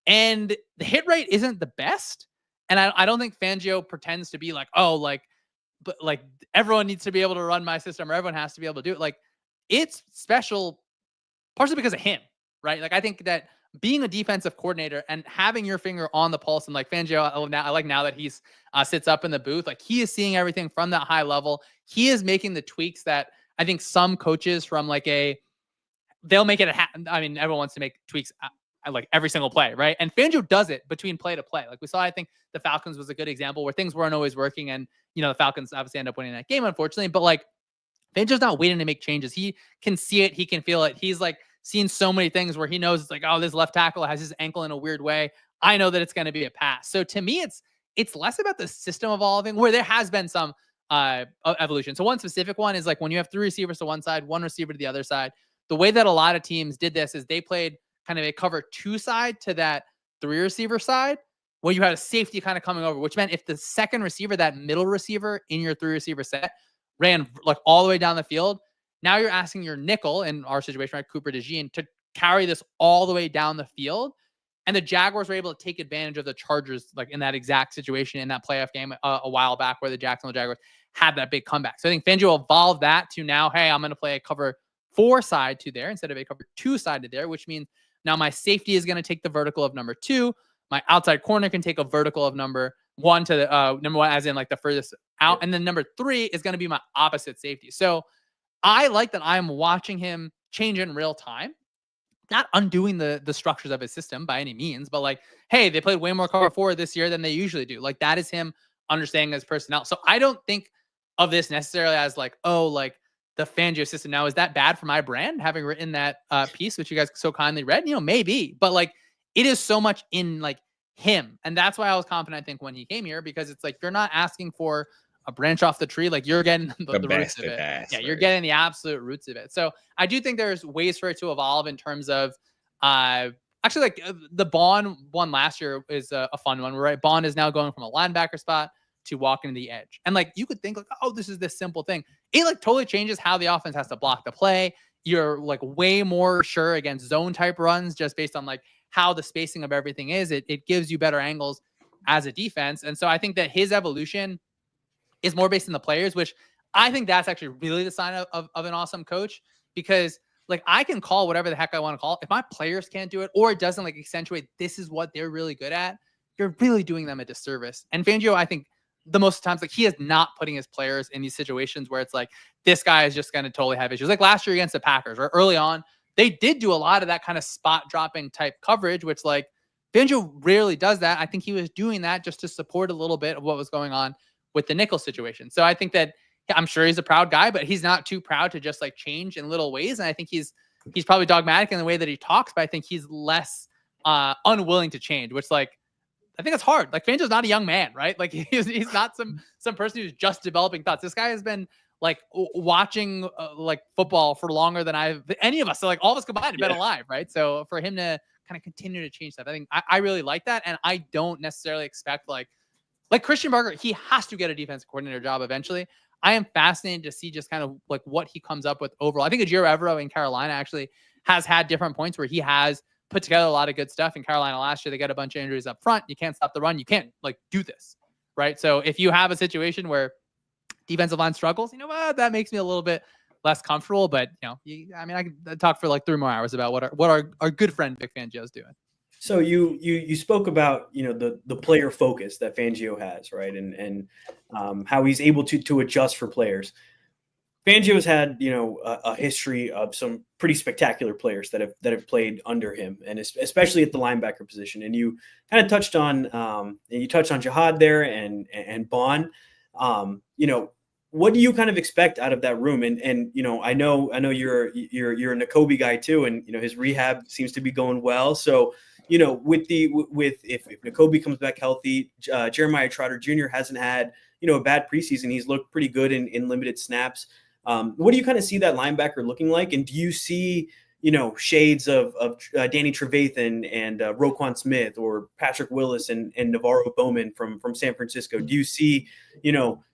C: And the hit rate isn't the best. And I don't think Fangio pretends to be like, oh, but everyone needs to be able to run my system or everyone has to be able to do it. Like it's special partially because of him, right? Like I think that being a defensive coordinator and having your finger on the pulse, and like Fangio, I like now that he's sits up in the booth, like he is seeing everything from that high level. He is making the tweaks that I think some coaches from they'll make it everyone wants to make tweaks like every single play, right? And Fangio does it between play to play. Like we saw, I think the Falcons was a good example where things weren't always working, and the Falcons obviously end up winning that game, unfortunately. But like Fangio's not waiting to make changes. He can see it, he can feel it. He's like seen so many things where he knows it's like, oh, this left tackle has his ankle in a weird way. I know that it's going to be a pass. So to me, it's less about the system evolving, where there has been some evolution. So one specific one is like when you have 3 receivers to one side, 1 receiver to the other side. The way that a lot of teams did this is they played kind of a cover 2 side to that 3 receiver side, where you had a safety kind of coming over, which meant if the second receiver, that middle receiver in your 3 receiver set, ran like all the way down the field, now you're asking your nickel, in our situation, right, Cooper DeJean, to carry this all the way down the field. And the Jaguars were able to take advantage of the Chargers, like in that exact situation in that playoff game a while back, where the Jacksonville Jaguars had that big comeback. So I think Fangio evolved that to now, hey, I'm going to play a cover 4 side to there instead of a cover 2 side to there, which means now my safety is going to take the vertical of number 2. My outside corner can take a vertical of number 1 to the number 1, as in like the furthest out. And then number 3 is going to be my opposite safety. So I like that I'm watching him change in real time, not undoing the structures of his system by any means, but like, hey, they played way more cover 4 this year than they usually do. Like that is him understanding his personnel. So I don't think of this necessarily as like, oh, like the Fangio system. Now, is that bad for my brand, having written that piece, which you guys so kindly read? Maybe, but like it is so much in like him. And that's why I was confident, I think, when he came here, because it's like, you're not asking for a branch off the tree. Like you're getting the roots of it. Yeah, you're getting the absolute roots of it. So I do think there's ways for it to evolve in terms of, actually like the Bond one last year is a fun one, right? Bond is now going from a linebacker spot to walking to the edge. And like, you could think like, oh, this is this simple thing. It like totally changes how the offense has to block the play. You're like way more sure against zone type runs just based on like how the spacing of everything is. It gives you better angles as a defense. And so I think that his evolution is more based on the players, which I think that's actually really the sign of an awesome coach, because like I can call whatever the heck I want to call. If my players can't do it, or it doesn't like accentuate this is what they're really good at, you're really doing them a disservice. And Fangio, I think, the most times, like he is not putting his players in these situations where it's like, this guy is just going to totally have issues. Like last year against the Packers, or early on, they did do a lot of that kind of spot dropping type coverage, which like Fangio rarely does that. I think he was doing that just to support a little bit of what was going on with the nickel situation. So I think that I'm sure he's a proud guy, but he's not too proud to just like change in little ways. And I think he's probably dogmatic in the way that he talks, but I think he's less unwilling to change, which like, I think it's hard. Like Fangio's not a young man, right? Like he's not some person who's just developing thoughts. This guy has been like watching like football for longer than any of us. So like all of us combined have been alive, right? So for him to kind of continue to change stuff, I think I really like that. And I don't necessarily expect like Christian Barker, he has to get a defensive coordinator job eventually. I am fascinated to see just kind of like what he comes up with overall. I think Ejiro Evero in Carolina actually has had different points where he has put together a lot of good stuff. In Carolina last year, they got a bunch of injuries up front. You can't stop the run. You can't like do this, right? So if you have a situation where defensive line struggles, you know what, that makes me a little bit less comfortable. But I mean, I could talk for like 3 more hours about what our good friend Vic Fangio is doing.
B: So you spoke about the player focus that Fangio has, right, and how he's able to adjust for players. Fangio's had a history of some pretty spectacular players that have played under him, and especially at the linebacker position. And you kind of touched on Jihad there and Bond. What do you kind of expect out of that room? And I know you're a Nakobe guy too, and his rehab seems to be going well. So if Nakobe comes back healthy, Jeremiah Trotter Jr. hasn't had a bad preseason. He's looked pretty good in limited snaps. What do you kind of see that linebacker looking like? And do you see, shades of Danny Trevathan and Roquan Smith or Patrick Willis and Navarro Bowman from San Francisco? Do you see,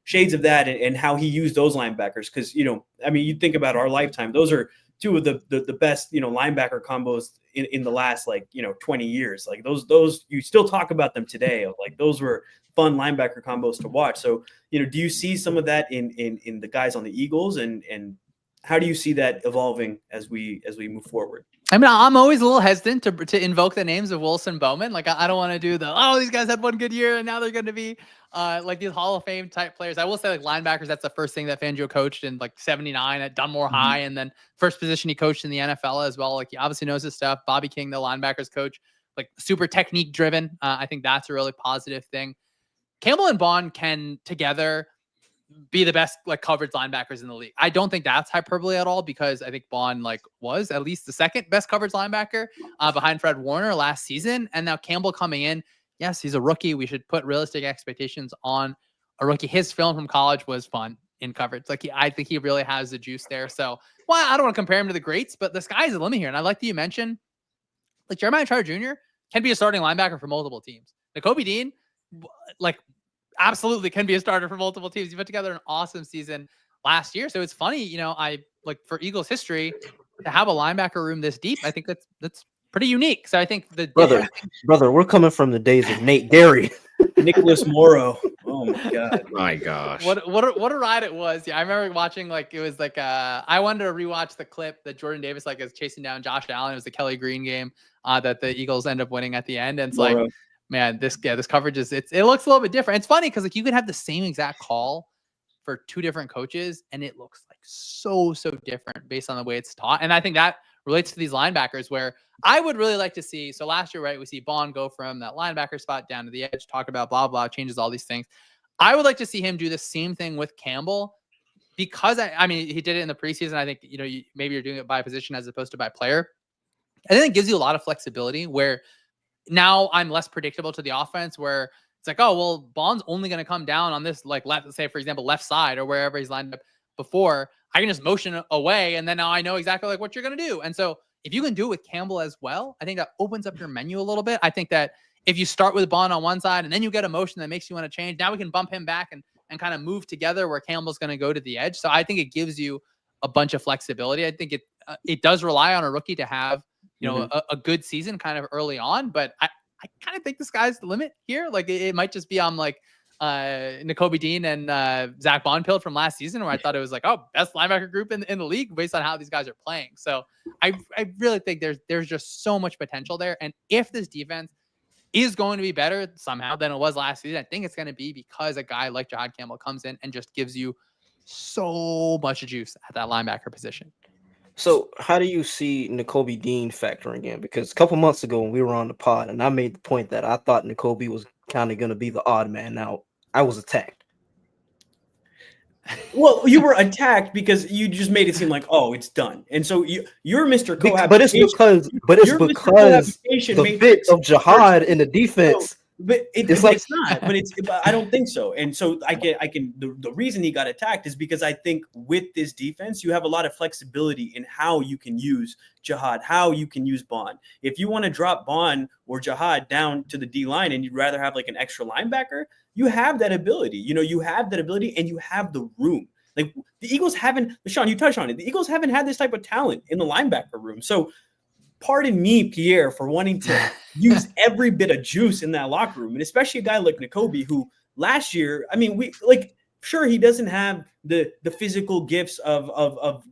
B: shades of that and how he used those linebackers? Because, I mean, you think about our lifetime, those are two of the best, linebacker combos in the last 20 years. Like those you still talk about them today. Like those were fun linebacker combos to watch. So, do you see some of that in the guys on the Eagles, and how do you see that evolving as we move forward?
C: I mean, I'm always a little hesitant to invoke the names of Wilson Bowman. Like I don't want to do these guys had one good year and now they're going to be like these Hall of Fame type players. I will say like linebackers, that's the first thing that Fangio coached in like 79 at Dunmore High. And then first position he coached in the NFL as well. Like he obviously knows his stuff. Bobby King, the linebackers coach, like super technique driven. I think that's a really positive thing. Campbell and Bond can together be the best like coverage linebackers in the league. I don't think that's hyperbole at all, because I think Bond was at least the second best coverage linebacker behind Fred Warner last season. And now Campbell coming in, yes, he's a rookie. We should put realistic expectations on a rookie. His film from college was fun in coverage. I think he really has the juice there. So, I don't want to compare him to the greats, but the sky's the limit here. And I like that you mentioned Jeremiah Trotter Jr. can be a starting linebacker for multiple teams. Nakobe Dean, absolutely can be a starter for multiple teams. He put together an awesome season last year. So it's funny, I for Eagles history to have a linebacker room this deep. I think that's pretty unique. So I think
A: brother, we're coming from the days of Nate Gary,
B: Nicholas Morrow. Oh my God.
D: My gosh.
C: What a ride it was. Yeah. I remember watching, it was I wanted to rewatch the clip that Jordan Davis is chasing down Josh Allen. It was the Kelly Green game that the Eagles end up winning at the end. And it's man, this coverage it looks a little bit different. It's funny because you could have the same exact call for 2 different coaches and it looks so different based on the way it's taught. And I think that relates to these linebackers, where I would really like to see. So last year, right, we see Bond go from that linebacker spot down to the edge, talk about blah, blah, changes all these things. I would like to see him do the same thing with Campbell, because I mean, he did it in the preseason. I think, maybe you're doing it by position as opposed to by player. I think it gives you a lot of flexibility where now I'm less predictable to the offense, where it's Bond's only going to come down on this, left, say, for example, left side or wherever he's lined up before. I can just motion away. And then now I know exactly what you're going to do. And so if you can do it with Campbell as well, I think that opens up your menu a little bit. I think that if you start with Bond on one side and then you get a motion that makes you want to change, now we can bump him back and kind of move together where Campbell's going to go to the edge. So I think it gives you a bunch of flexibility. I think it does rely on a rookie to have, a good season kind of early on, but I kind of think the sky's the limit here. It might just be on Nakobe Dean and Zach Bonfield from last season, where I thought it was best linebacker group in the league based on how these guys are playing. So I really think there's just so much potential there. And if this defense is going to be better somehow than it was last season, I think it's going to be because a guy like Jahad Campbell comes in and just gives you so much juice at that linebacker position.
A: So how do you see Nakobe Dean factoring in? Because a couple months ago when we were on the pod, and I made the point that I thought Nakobe was kind of going to be the odd man out, I was attacked.
B: Well, you were attacked because you just made it seem like, oh, it's done. And so you're Mr. Cohabitation.
A: But it's because the fit of Jahad in the defense.
B: But it's not. But I don't think so. And so I can. The reason he got attacked is because I think with this defense, you have a lot of flexibility in how you can use Jahad, how you can use Bond. If you want to drop Bond or Jahad down to the D line and you'd rather have like an extra linebacker, you have that ability. You have that ability and you have the room. Like the Eagles haven't, Shawn, you touched on it. The Eagles haven't had this type of talent in the linebacker room. So pardon me, Pierre, for wanting to use every bit of juice in that locker room. And especially a guy like Nakobe, who last year, I mean, sure, he doesn't have the physical gifts of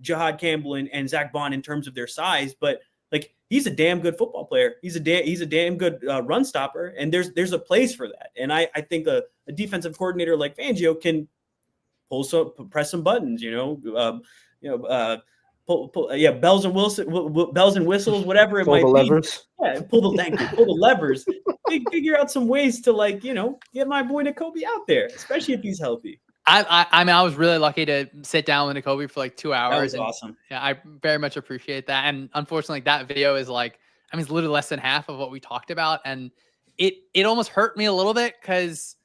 B: Jahad Campbell and Zach Bond in terms of their size, but like he's a damn good football player. He's a damn good run stopper, and there's a place for that. And I think a defensive coordinator like Fangio can press some buttons, bells and whistles, whatever it might be.
A: Levers.
B: Yeah, pull the levers. Figure out some ways to get my boy Nakobe out there, especially if he's healthy.
C: I mean, I was really lucky to sit down with Nakobe for like 2 hours.
B: That was awesome.
C: Yeah, I very much appreciate that. And unfortunately, that video is it's literally less than half of what we talked about. And it almost hurt me a little bit because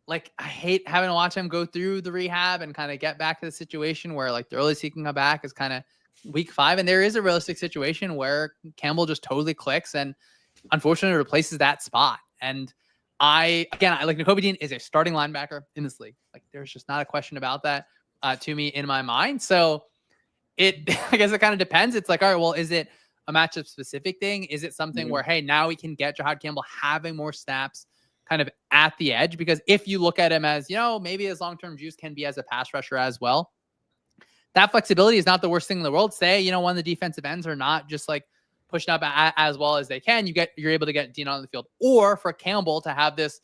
C: I hate having to watch him go through the rehab and kind of get back to the situation where the earliest he can come back is kind of week 5. And there is a realistic situation where Campbell just totally clicks and unfortunately replaces that spot. And I Nakobe Dean is a starting linebacker in this league. There's just not a question about that to me in my mind. So I guess it kind of depends. It's all right, well, is it a matchup specific thing? Is it something where, hey, now we can get Jahad Campbell having more snaps kind of at the edge? Because if you look at him as, maybe his long-term juice can be as a pass rusher as well. That flexibility is not the worst thing in the world. Say, one of the defensive ends are not just pushing up as well as they can. You're able to get Dean on the field, or for Campbell to have this,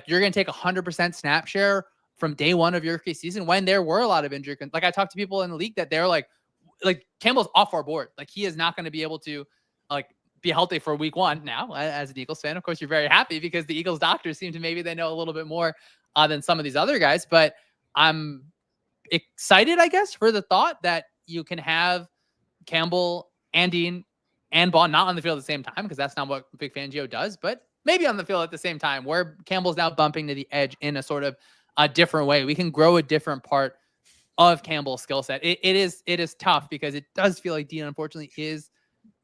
C: you're going to take 100% snap share from day one of your rookie season when there were a lot of injury. I talked to people in the league that they're like Campbell's off our board. He is not going to be able to be healthy for week 1. Now, as an Eagles fan, of course, you're very happy because the Eagles doctors seem to maybe they know a little bit more than some of these other guys, but I'm excited, I guess, for the thought that you can have Campbell and Dean and Bond not on the field at the same time, because that's not what Vic Fangio does, but maybe on the field at the same time, where Campbell's now bumping to the edge in a sort of a different way. We can grow a different part of Campbell's skill set. It is tough because it does feel like Dean, unfortunately, is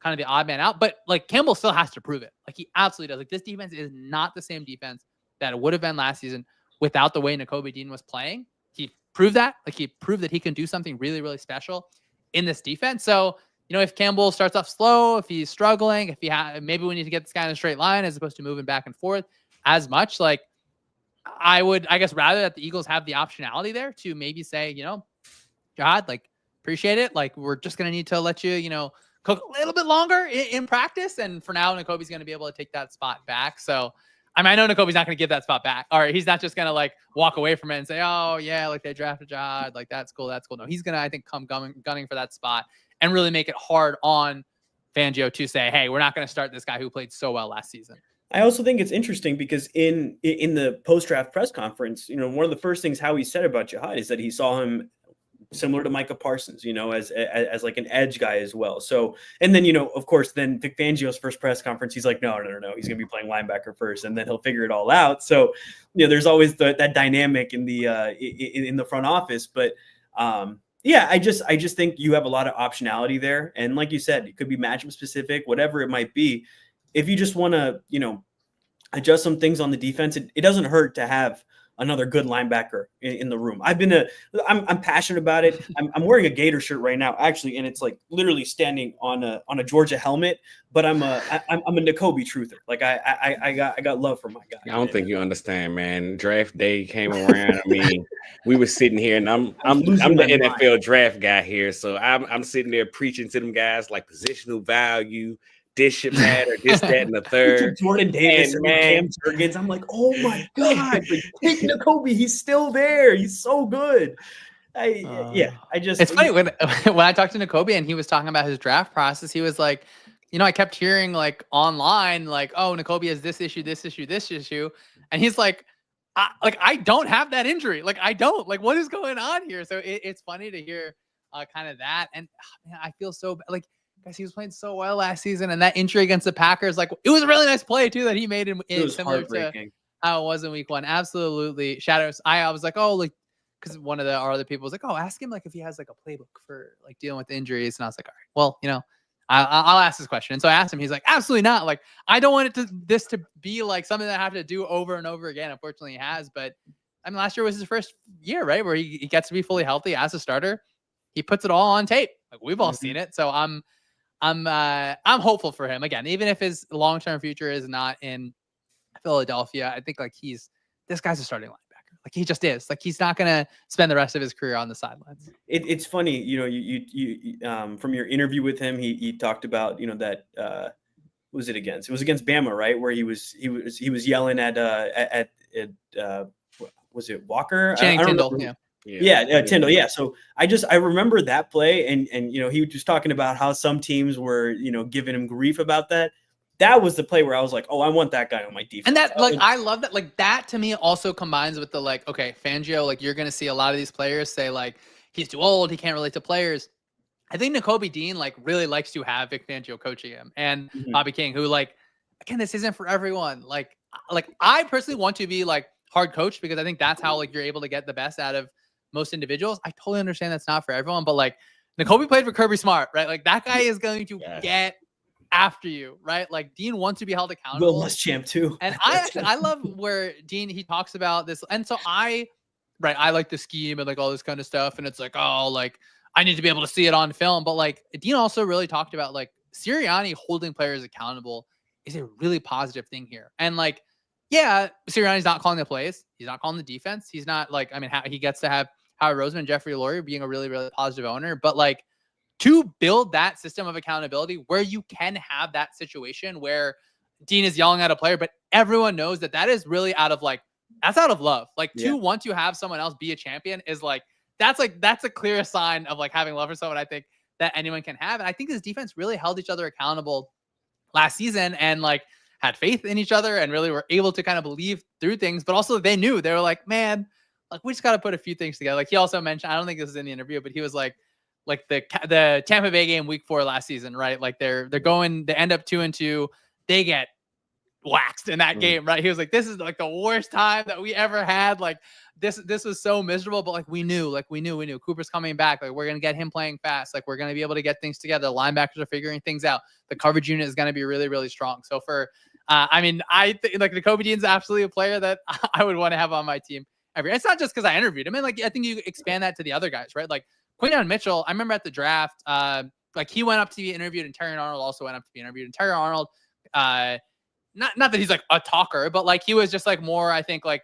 C: kind of the odd man out, but Campbell still has to prove it. He absolutely does. This defense is not the same defense that it would have been last season without the way Nakobe Dean was playing. He proved that. He proved that he can do something really, really special in this defense. So, if Campbell starts off slow, if he's struggling, if maybe we need to get this guy in a straight line as opposed to moving back and forth as much. I would, I guess, rather that the Eagles have the optionality there to maybe say, Jahad, appreciate it. We're just going to need to let you, cook a little bit longer in practice. And for now, Nakobe's going to be able to take that spot back. So, I know Nakobe's not going to give that spot back. All right. He's not just going to walk away from it and say, oh yeah, they drafted Jahad. That's cool. That's cool. No, he's going to, I think, come gunning for that spot and really make it hard on Fangio to say, hey, we're not going to start this guy who played so well last season.
B: I also think it's interesting because in the post-draft press conference, one of the first things Howie said about Jahad is that he saw him similar to Micah Parsons, as an edge guy as well. So, and then, of course, then Vic Fangio's first press conference, he's like, no. He's going to be playing linebacker first, and then he'll figure it all out. So, there's always that dynamic in the front office. But, I just think you have a lot of optionality there. And like you said, it could be matchup specific, whatever it might be. If you just want to, adjust some things on the defense, it doesn't hurt to have another good linebacker in the room. I'm passionate about it. I'm wearing a Gator shirt right now, actually, and it's literally standing on a Georgia helmet. But I'm a Nakobe truther. I got love for my guy.
D: I don't think you understand, man. Draft day came around. We were sitting here, and I'm the NFL draft guy here, so I'm sitting there preaching to them guys positional value, this shit bad or this, that, and the third.
B: Jordan Davis and Cam Jurgens. I'm like, oh my God, like take Nakobe. He's still there. He's so good.
C: It's funny when I talked to Nakobe and he was talking about his draft process, he was like, I kept hearing like online, like, oh, Nakobe has this issue, this issue, this issue. And he's like, I don't have that injury. Like, I don't. Like, what is going on here? So it's funny to hear kind of that. And man, I feel so like, guys, he was playing so well last season. And that injury against the Packers, like, it was a really nice play, too, that he made in similar to how it was in week 1. Absolutely. Shadows. I was like, oh, like, because one of our other people was like, oh, ask him like if he has like a playbook for like dealing with injuries. And I was like, all right, well, I'll ask this question. And so I asked him, he's like, absolutely not. Like, I don't want this to be like something that I have to do over and over again. Unfortunately, he has. But I mean, last year was his first year, right? Where he gets to be fully healthy as a starter. He puts it all on tape. Like, we've all seen it. So I'm hopeful for him. Again, even if his long-term future is not in Philadelphia, I think like this guy's a starting linebacker. Like, he just is. Like, he's not gonna spend the rest of his career on the sidelines.
B: It's funny, you from your interview with him, he talked about that what was it against? It was against Bama, right? Where he was yelling at was it Walker?
C: Channing Tindall,
B: Tindall. Yeah. So I remember that play, and he was just talking about how some teams were giving him grief about that. That was the play where I was like, oh, I want that guy on my defense.
C: And that, like, I love that. Like, that to me also combines with the, like, okay, Fangio, like, you're going to see a lot of these players say, like, he's too old, he can't relate to players. I think Nakobe Dean, like, really likes to have Vic Fangio coaching him. And Bobby King, who, like, again, this isn't for everyone. Like I personally want to be, like, hard coached because I think that's how, like, you're able to get the best out of most individuals. I totally understand that's not for everyone. But, like, Nakobe played for Kirby Smart, right? Like, that guy is going to get after you, right? Like, Dean wants to be held accountable.
B: Will Muschamp too.
C: And I love where Dean, he talks about this. And so I like the scheme and like all this kind of stuff. And it's like, oh, like, I need to be able to see it on film. But like, Dean also really talked about like Sirianni holding players accountable is a really positive thing here. And like, yeah, Sirianni's not calling the plays. He's not calling the defense. He's not like, I mean, he gets to have Howard Roseman, Jeffrey Lurie being a really, really positive owner. But like, to build that system of accountability where you can have that situation where Dean is yelling at a player, but everyone knows that is really out of like, that's out of love. Like, to want to have someone else be a champion is like, that's a clear sign of like having love for someone, I think, that anyone can have. And I think this defense really held each other accountable last season and like had faith in each other and really were able to kind of believe through things, but also they were like, man, like, we just got to put a few things together. Like, he also mentioned, I don't think this is in the interview, but he was like the Tampa Bay game week 4 last season, right? Like, they end up 2-2. They get waxed in that game, right? He was like, this is like the worst time that we ever had. Like, this was so miserable, but like, we knew Cooper's coming back. Like, we're going to get him playing fast. Like, we're going to be able to get things together. The linebackers are figuring things out. The coverage unit is going to be really, really strong. So for, I mean, I think like Nakobe Dean's absolutely a player that I would want to have on my team every. It's not just because I interviewed him. And like, I think you expand that to the other guys, right? Like, Quinton Mitchell, I remember at the draft, like, he went up to be interviewed, and Terry Arnold also went up to be interviewed. And Terry Arnold, not that he's like a talker, but like, he was just like more, I think, like,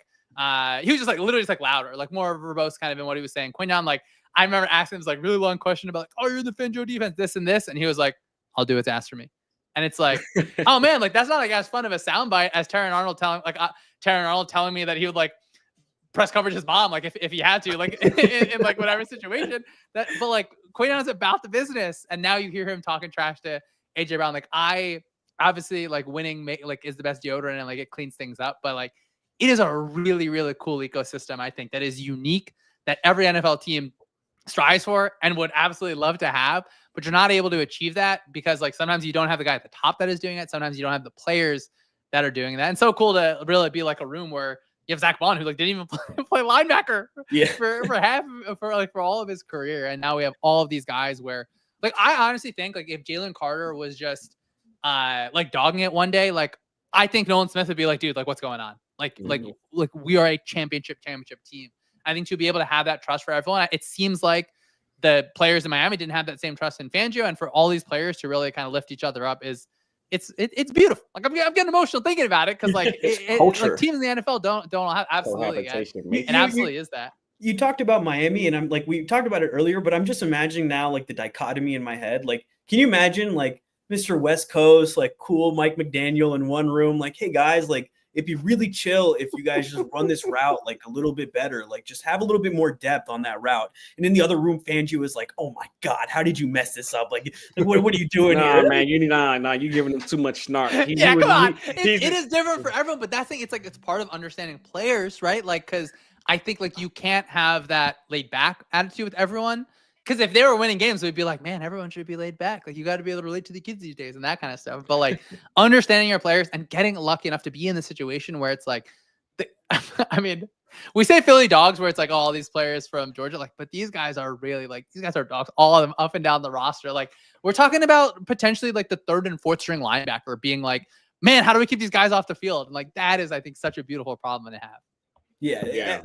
C: he was just like literally just like louder, like more verbose kind of in what he was saying. Quinton, like, I remember asking him this like really long question about like, oh, you're in the Fangio defense, this and this, and he was like, I'll do what's asked for me. And it's like, oh man, like, that's not like as fun of a soundbite as Terry Arnold telling me that he would like press coverage his mom, like if he had to, like in like whatever situation. But like, Quinton is about the business, and now you hear him talking trash to AJ Brown. Like, I obviously like winning like is the best deodorant and like it cleans things up, but like, it is a really, really cool ecosystem, I think, that is unique, that every NFL team strives for and would absolutely love to have, but you're not able to achieve that because like sometimes you don't have the guy at the top that is doing it. Sometimes you don't have the players that are doing that. And so cool to really be like a room where you have Zach Bond, who like didn't even play linebacker for all of his career. And now we have all of these guys where like, I honestly think like if Jalen Carter was just like dogging it one day, like I think Nolan Smith would be like, dude, like what's going on? Like we are a championship team. I think to be able to have that trust for everyone, it seems like the players in Miami didn't have that same trust in Fangio, and for all these players to really kind of lift each other up it's beautiful. Like I'm getting emotional thinking about it because like, like teams in the NFL don't have absolutely. It absolutely is that.
B: You talked about Miami, and we talked about it earlier, but I'm just imagining now like the dichotomy in my head. Like, can you imagine like Mr. West Coast, like cool Mike McDaniel in one room, like, hey guys, like it'd be really chill if you guys just run this route like a little bit better, like just have a little bit more depth on that route. And in the other room, Fangio was like, oh my God, how did you mess this up? Like what are you doing
D: Nah,
B: here?
D: man, you giving him too much snark.
C: Yeah, come on. It is different for everyone, but that thing, it's like, it's part of understanding players, right? Like, because I think like you can't have that laid back attitude with everyone. Because if they were winning games, we'd be like, man, everyone should be laid back. Like, you got to be able to relate to the kids these days and that kind of stuff. But like understanding your players and getting lucky enough to be in the situation where it's like, I mean, we say Philly dogs where it's like, oh, all these players from Georgia, like, but these guys are really like, these guys are dogs, all of them up and down the roster. Like, we're talking about potentially like the third and fourth string linebacker being like, man, how do we keep these guys off the field? And like, that is, I think, such a beautiful problem to have.
B: Yeah.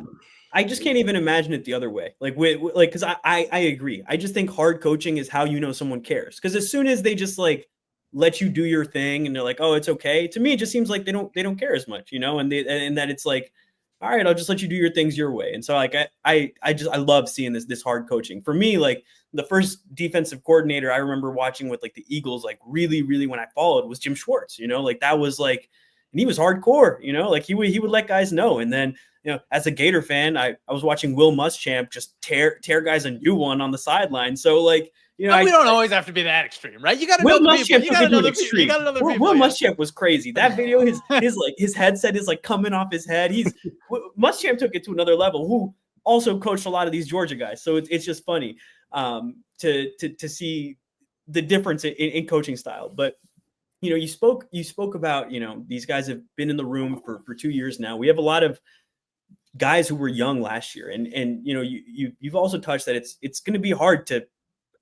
B: I just can't even imagine it the other way. Like, because I agree. I just think hard coaching is how you know someone cares. Because as soon as they just like let you do your thing and they're like, oh, it's okay. To me, it just seems like they don't care as much, you know, and that it's like, all right, I'll just let you do your things your way. And so like I love seeing this hard coaching. For me, like the first defensive coordinator I remember watching with like the Eagles, like really, really when I followed was Jim Schwartz, you know, like that was like, and he was hardcore, you know, like he would let guys know. And then, you know, as a Gator fan, I was watching Will Muschamp just tear guys a new one on the sideline. So like, you know,
C: we don't always have to be that extreme, right? You got to know the people. You got to know the people. You got to know the people.
B: Will Muschamp was crazy. That video, his headset is like coming off his head. Muschamp took it to another level. Who also coached a lot of these Georgia guys. So it's just funny to see the difference in coaching style. But you know, you spoke about, you know, these guys have been in the room for 2 years now. We have a lot of guys who were young last year, and you know, you've also touched that it's going to be hard to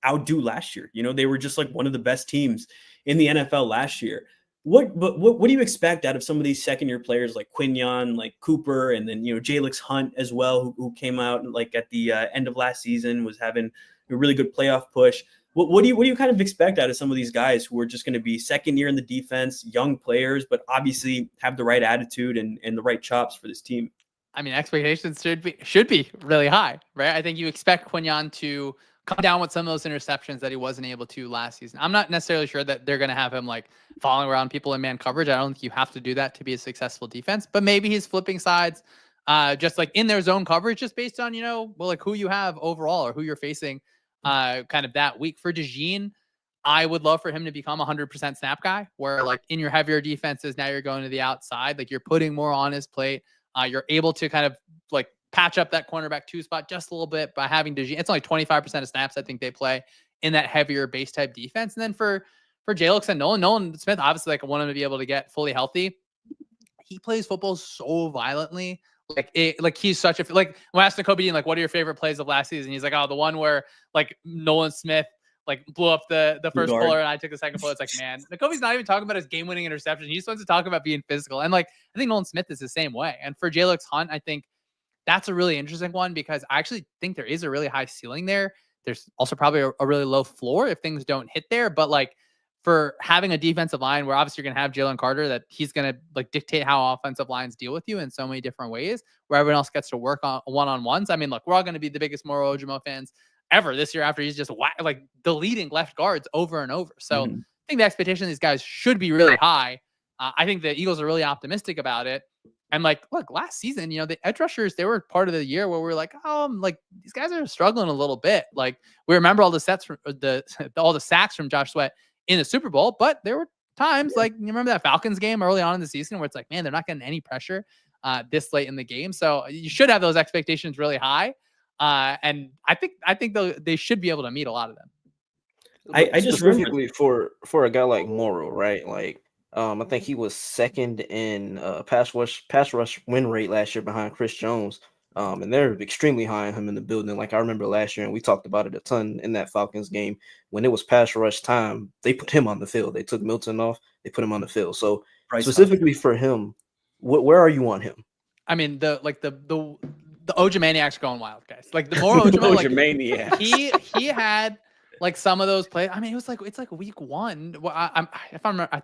B: outdo last year. You know, they were just like one of the best teams in the NFL last year. What do you expect out of some of these second year players like Quinyon, like Cooper, and then, you know, Jalix Hunt as well, who came out like at the end of last season, was having a really good playoff push. What do you kind of expect out of some of these guys who are just going to be second year in the defense, young players, but obviously have the right attitude and the right chops for this team?
C: I mean, expectations should be really high, right? I think you expect Quinyon to come down with some of those interceptions that he wasn't able to last season. I'm not necessarily sure that they're going to have him like following around people in man coverage. I don't think you have to do that to be a successful defense, but maybe he's flipping sides just like in their zone coverage, just based on, you know, well, like who you have overall or who you're facing kind of that week. For DeJean, I would love for him to become 100% snap guy, where like in your heavier defenses, now you're going to the outside, like you're putting more on his plate. You're able to kind of like patch up that cornerback 2 spot just a little bit by having DeJean. It's only 25% of snaps I think they play in that heavier base type defense. And then for Jalix and Nolan Smith, obviously, like I want him to be able to get fully healthy. He plays football so violently. Like he's such a, like when I asked Nakobe Dean, like, what are your favorite plays of last season? He's like, oh, the one where like Nolan Smith like blew up the first puller and I took the second puller. It's like, man, Nakobe's not even talking about his game-winning interception. He just wants to talk about being physical. And like, I think Nolan Smith is the same way. And for Jalix Hunt, I think that's a really interesting one because I actually think there is a really high ceiling there. There's also probably a really low floor if things don't hit there. But like for having a defensive line where obviously you're going to have Jalen Carter, that he's going to like dictate how offensive lines deal with you in so many different ways, where everyone else gets to work on one-on-ones. I mean, look, we're all going to be the biggest Moro Ojimo fans ever this year after he's just like deleting left guards over and over. So I think the expectation of these guys should be really high. I think the Eagles are really optimistic about it. And like, look, last season, you know, the edge rushers, they were part of the year where we were like, like these guys are struggling a little bit. Like we remember all the sets from all the sacks from Josh Sweat in the Super Bowl, but there were times like you remember that Falcons game early on in the season where it's like, man, they're not getting any pressure this late in the game. So you should have those expectations really high. And I think they should be able to meet a lot of them.
A: I just specifically for a guy like Morrow, right? Like, I think he was second in pass rush win rate last year behind Chris Jones. And they're extremely high on him in the building. Like I remember last year, and we talked about it a ton in that Falcons game when it was pass rush time. They put him on the field. They took Milton off. They put him on the field. So specifically for him, where are you on him?
C: I mean, the Oja Maniac's going wild, guys. Like the more Oja
D: Maniac,
C: he had like some of those plays. I mean, it's like week one. Well, I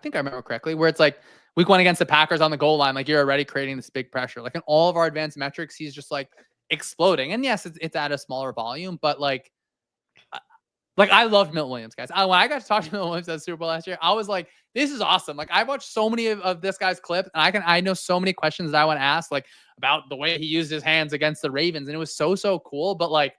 C: think I remember correctly, where it's like week one against the Packers on the goal line. Like you're already creating this big pressure. Like in all of our advanced metrics, he's just like exploding. And yes, it's at a smaller volume, but like Like, I loved Milton Williams, guys. When I got to talk to Milton Williams at the Super Bowl last year, I was like, this is awesome. Like, I watched so many of this guy's clips, and I know so many questions that I want to ask, like, about the way he used his hands against the Ravens, and it was so cool. But like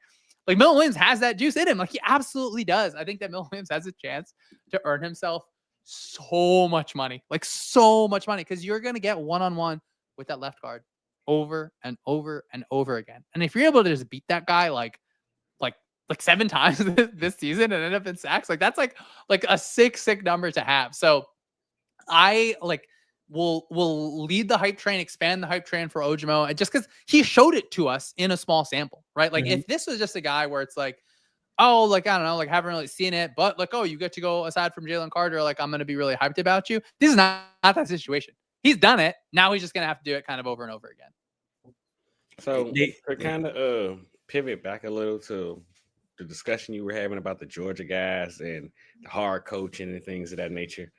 C: Milton Williams has that juice in him. Like, he absolutely does. I think that Milton Williams has a chance to earn himself so much money, because you're going to get one-on-one with that left guard over and over and over again. And if you're able to just beat that guy like 7 times this season and end up in sacks, like that's like a sick number to have. So I will lead the hype train, expand the hype train for Ojimo, just because he showed it to us in a small sample, right? Like, if this was just a guy where it's like, oh, like, I don't know, like, haven't really seen it, but like, oh, you get to go aside from Jalen Carter, like, I'm going to be really hyped about you. This is not that situation. He's done it. Now he's just going to have to do it kind of over and over again.
D: So to kind of pivot back a little to the discussion you were having about the Georgia guys and the hard coaching and things of that nature.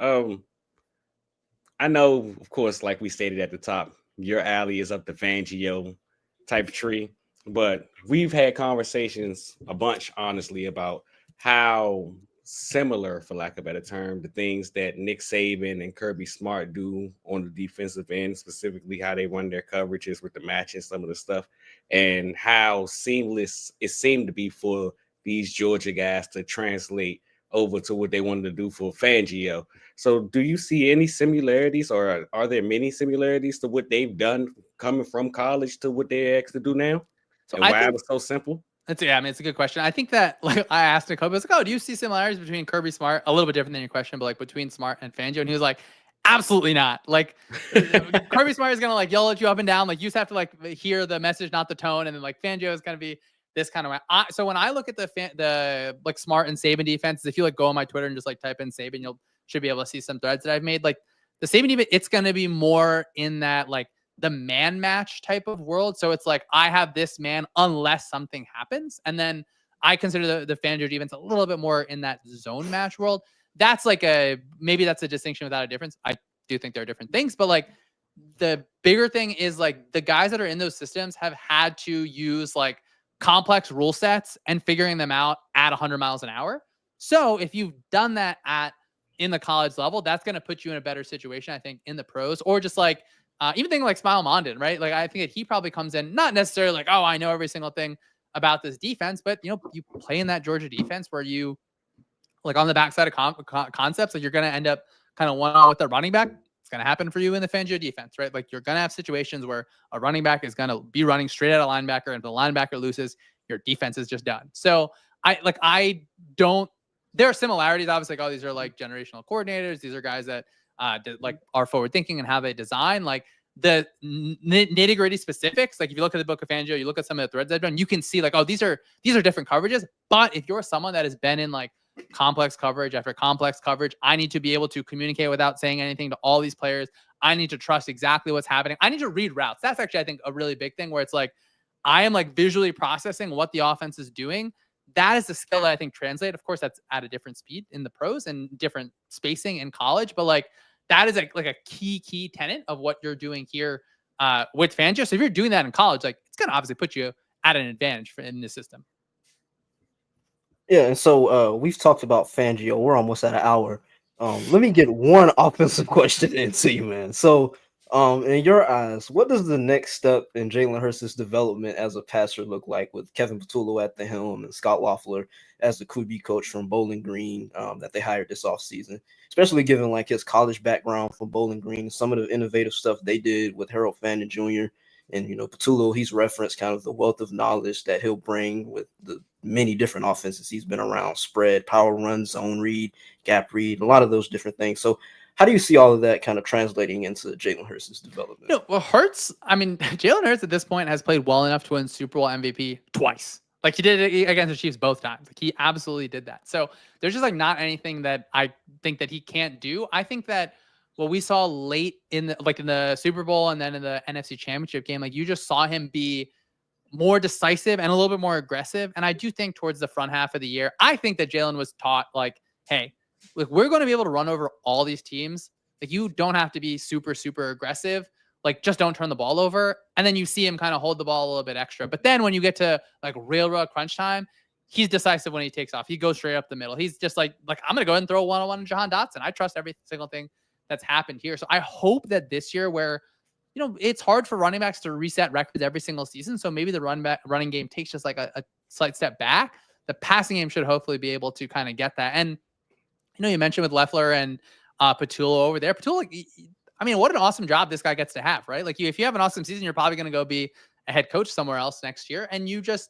D: I know, of course, like we stated at the top, your alley is up the Fangio type tree, but we've had conversations a bunch, honestly, about how similar, for lack of a better term, the things that Nick Saban and Kirby Smart do on the defensive end, specifically how they run their coverages with the match and some of the stuff, and how seamless it seemed to be for these Georgia guys to translate over to what they wanted to do for Fangio. So do you see any similarities, or are there many similarities to what they've done coming from college to what they're asked to do now? So and why it was so simple?
C: It's a good question. I think that, like, I asked Nick, I was like, oh, do you see similarities between Kirby Smart? A little bit different than your question, but like between Smart and Fangio. And he was like, absolutely not. Like, Kirby Smart is going to like yell at you up and down. Like, you just have to like hear the message, not the tone. And then like Fangio is going to be this kind of way. So when I look at the like Smart and Saban defenses, if you like go on my Twitter and just like type in Saban, you'll should be able to see some threads that I've made. Like the Saban defense, it's going to be more in that like the man match type of world. So it's like, I have this man unless something happens. And then I consider the Fangio defense a little bit more in that zone match world. That's like maybe that's a distinction without a difference. I do think there are different things, but like the bigger thing is like the guys that are in those systems have had to use like complex rule sets and figuring them out at 100 miles an hour. So if you've done that in the college level, that's going to put you in a better situation, I think, in the pros, or just like, even thinking like Smile Mondin, right? Like, I think that he probably comes in, not necessarily like, oh, I know every single thing about this defense, but you play in that Georgia defense where you like on the backside of concepts, like you're going to end up kind of one-on-one with the running back. It's going to happen for you in the Fangio defense, right? Like, you're going to have situations where a running back is going to be running straight at a linebacker, and if the linebacker loses, your defense is just done. So there are similarities, obviously. Like, oh, these are like generational coordinators. These are guys that like are forward thinking and how they design. Like the nitty gritty specifics. Like if you look at the book of Fangio, you look at some of the threads I've done, you can see like, oh, these are different coverages. But if you're someone that has been in like complex coverage after complex coverage, I need to be able to communicate without saying anything to all these players. I need to trust exactly what's happening. I need to read routes. That's actually, I think, a really big thing where it's like, I am like visually processing what the offense is doing. That is the skill that I think translate. Of course, that's at a different speed in the pros and different spacing in college, but like that is like a key tenet of what you're doing here with Fangio. So if you're doing that in college, like it's going to obviously put you at an advantage in this system.
A: Yeah, and so we've talked about Fangio. We're almost at an hour. Let me get one offensive question into you, man. So, in your eyes, what does the next step in Jalen Hurts' development as a passer look like with Kevin Patullo at the helm and Scott Loeffler as the QB coach from Bowling Green that they hired this offseason, especially given like his college background from Bowling Green and some of the innovative stuff they did with Harold Fandon Jr. And, Patullo, he's referenced kind of the wealth of knowledge that he'll bring with the many different offenses he's been around: spread, power run, zone read, gap read, a lot of those different things. So how do you see all of that kind of translating into Jalen Hurts' development?
C: Hurts, I mean, Jalen Hurts at this point has played well enough to win Super Bowl MVP twice. Like he did it against the Chiefs both times. Like he absolutely did that. So there's just like not anything that I think that he can't do. I think that what we saw late in the Super Bowl and then in the NFC Championship game, like you just saw him be more decisive and a little bit more aggressive. And I do think towards the front half of the year, I think that Jalen was taught like, hey, look, we're going to be able to run over all these teams. Like you don't have to be super, super aggressive. Like just don't turn the ball over. And then you see him kind of hold the ball a little bit extra. But then when you get to like real crunch time, he's decisive when he takes off. He goes straight up the middle. He's just like I'm going to go ahead and throw a one-on-one to Jahan Dotson. I trust every single thing that's happened here. So I hope that this year where, it's hard for running backs to reset records every single season. So maybe the running game takes just like a slight step back. The passing game should hopefully be able to kind of get that. And, you mentioned with Leffler and Patullo over there. Patullo, I mean, what an awesome job this guy gets to have, right? Like if you have an awesome season, you're probably going to go be a head coach somewhere else next year. And you just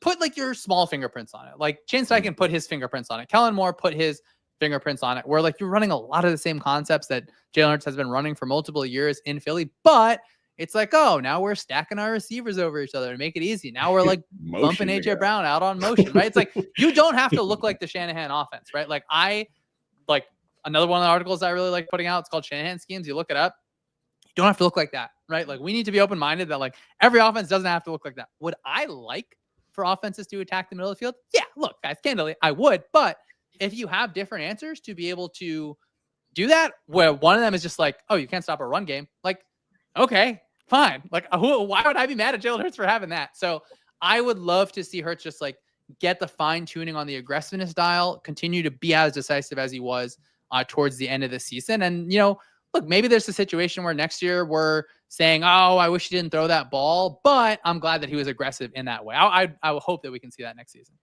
C: put like your small fingerprints on it. Like Shane Steichen put his fingerprints on it. Kellen Moore put his fingerprints on it, where like you're running a lot of the same concepts that Jalen Hurts has been running for multiple years in Philly, but it's like, oh, now we're stacking our receivers over each other to make it easy. Now we're like bumping AJ Brown out on motion, right? It's like, you don't have to look like the Shanahan offense, right? Like another one of the articles I really like putting out, it's called Shanahan Schemes. You look it up. You don't have to look like that, right? Like we need to be open-minded that like every offense doesn't have to look like that. Would I like for offenses to attack the middle of the field? Yeah, look, guys, candidly, I would, but if you have different answers to be able to do that, where one of them is just like, oh, you can't stop a run game. Like, okay, fine. Like, why would I be mad at Jalen Hurts for having that? So I would love to see Hurts just like get the fine tuning on the aggressiveness dial, continue to be as decisive as he was towards the end of the season. And, look, maybe there's a situation where next year we're saying, oh, I wish he didn't throw that ball, but I'm glad that he was aggressive in that way. I would hope that we can see that next season.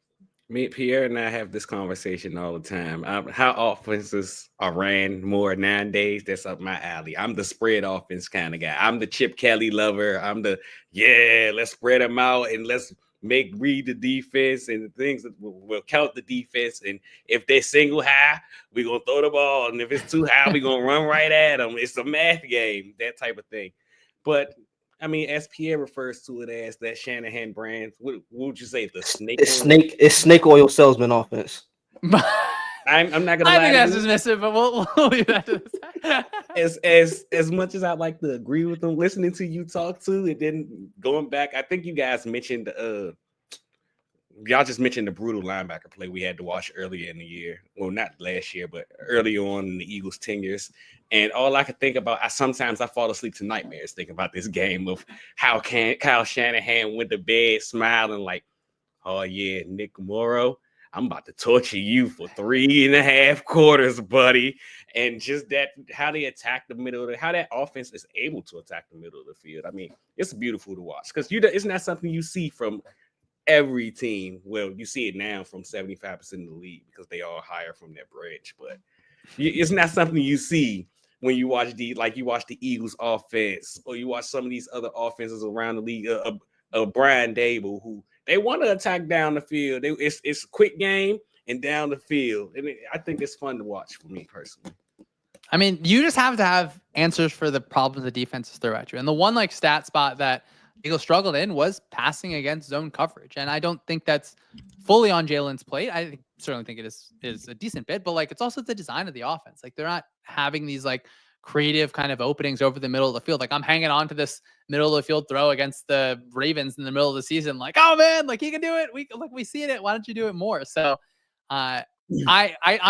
D: Pierre and I have this conversation all the time. How offenses are ran more nowadays, that's up my alley. I'm the spread offense kind of guy. I'm the Chip Kelly lover. I'm let's spread them out and let's read the defense and things that will count the defense. And if they're single high, we're going to throw the ball. And if it's too high, we're going to run right at them. It's a math game, that type of thing. But I mean, as Pierre refers to it as that Shanahan brand, what would you say? The snake?
A: It's snake oil salesman offense.
D: I'm not gonna lie.
C: I think that's dismissive, but we'll leave that to the
D: side. As much as I like to agree with them, listening to you talk to, and then going back, I think you guys mentioned y'all just mentioned the brutal linebacker play we had to watch earlier in the year. Well, not last year, but earlier on in the Eagles' tenures. And all I could think about, sometimes I fall asleep to nightmares thinking about this game of how Kyle Shanahan went to bed smiling like, oh yeah, Nick Morrow, I'm about to torture you for 3.5 quarters, buddy. And just that, how they attack the middle, how that offense is able to attack the middle of the field. I mean, it's beautiful to watch because it's not something you see from every team. Well, you see it now from 75% of the league because they all hire from their branch, but it's not something you see when you watch the Eagles offense, or you watch some of these other offenses around the league, Brian Dable, who they want to attack down the field. It's a quick game and down the field. And I think it's fun to watch for me personally.
C: I mean, you just have to have answers for the problems the defenses throw at you. And the one like stat spot that Eagles struggled in was passing against zone coverage. And I don't think that's fully on Jalen's plate. I certainly think it is a decent bit, but like it's also the design of the offense. Like they're not having these like creative kind of openings over the middle of the field. Like I'm hanging on to this middle of the field throw against the Ravens in the middle of the season. Like, oh man, like he can do it. We see it. Why don't you do it more? So I'm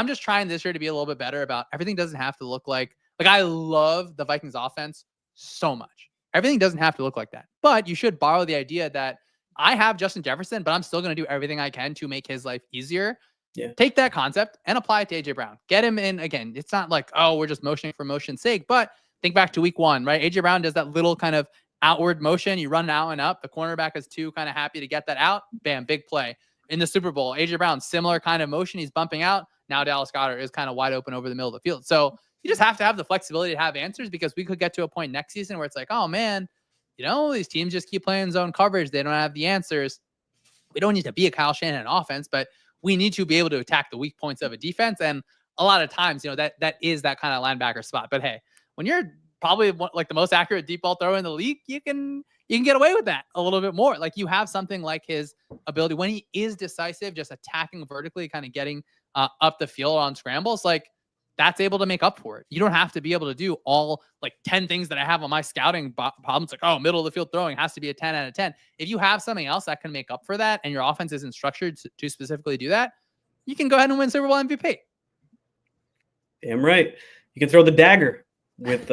C: just trying this year to be a little bit better about everything. Doesn't have to look like I love the Vikings offense so much. Everything doesn't have to look like that, but you should borrow the idea that I have Justin Jefferson, but I'm still going to do everything I can to make his life easier. Yeah. Take that concept and apply it to AJ Brown. Get him in again. It's not like, oh, we're just motioning for motion's sake, but think back to week 1, right? AJ Brown does that little kind of outward motion. You run out and up. The cornerback is too kind of happy to get that out. Bam, big play. In the Super Bowl, AJ Brown, similar kind of motion. He's bumping out. Now Dallas Goedert is kind of wide open over the middle of the field. So you just have to have the flexibility to have answers, because we could get to a point next season where it's like, oh man, these teams just keep playing zone coverage. They don't have the answers. We don't need to be a Kyle Shanahan offense, but we need to be able to attack the weak points of a defense. And a lot of times, that is that kind of linebacker spot. But hey, when you're probably like the most accurate deep ball thrower in the league, you can get away with that a little bit more. Like you have something like his ability when he is decisive, just attacking vertically, kind of getting up the field on scrambles. Like that's able to make up for it. You don't have to be able to do all like 10 things that I have on my scouting problems. Like, oh, middle of the field throwing has to be a 10 out of 10. If you have something else that can make up for that, and your offense isn't structured to specifically do that, you can go ahead and win Super Bowl MVP.
B: Damn right. You can throw the dagger with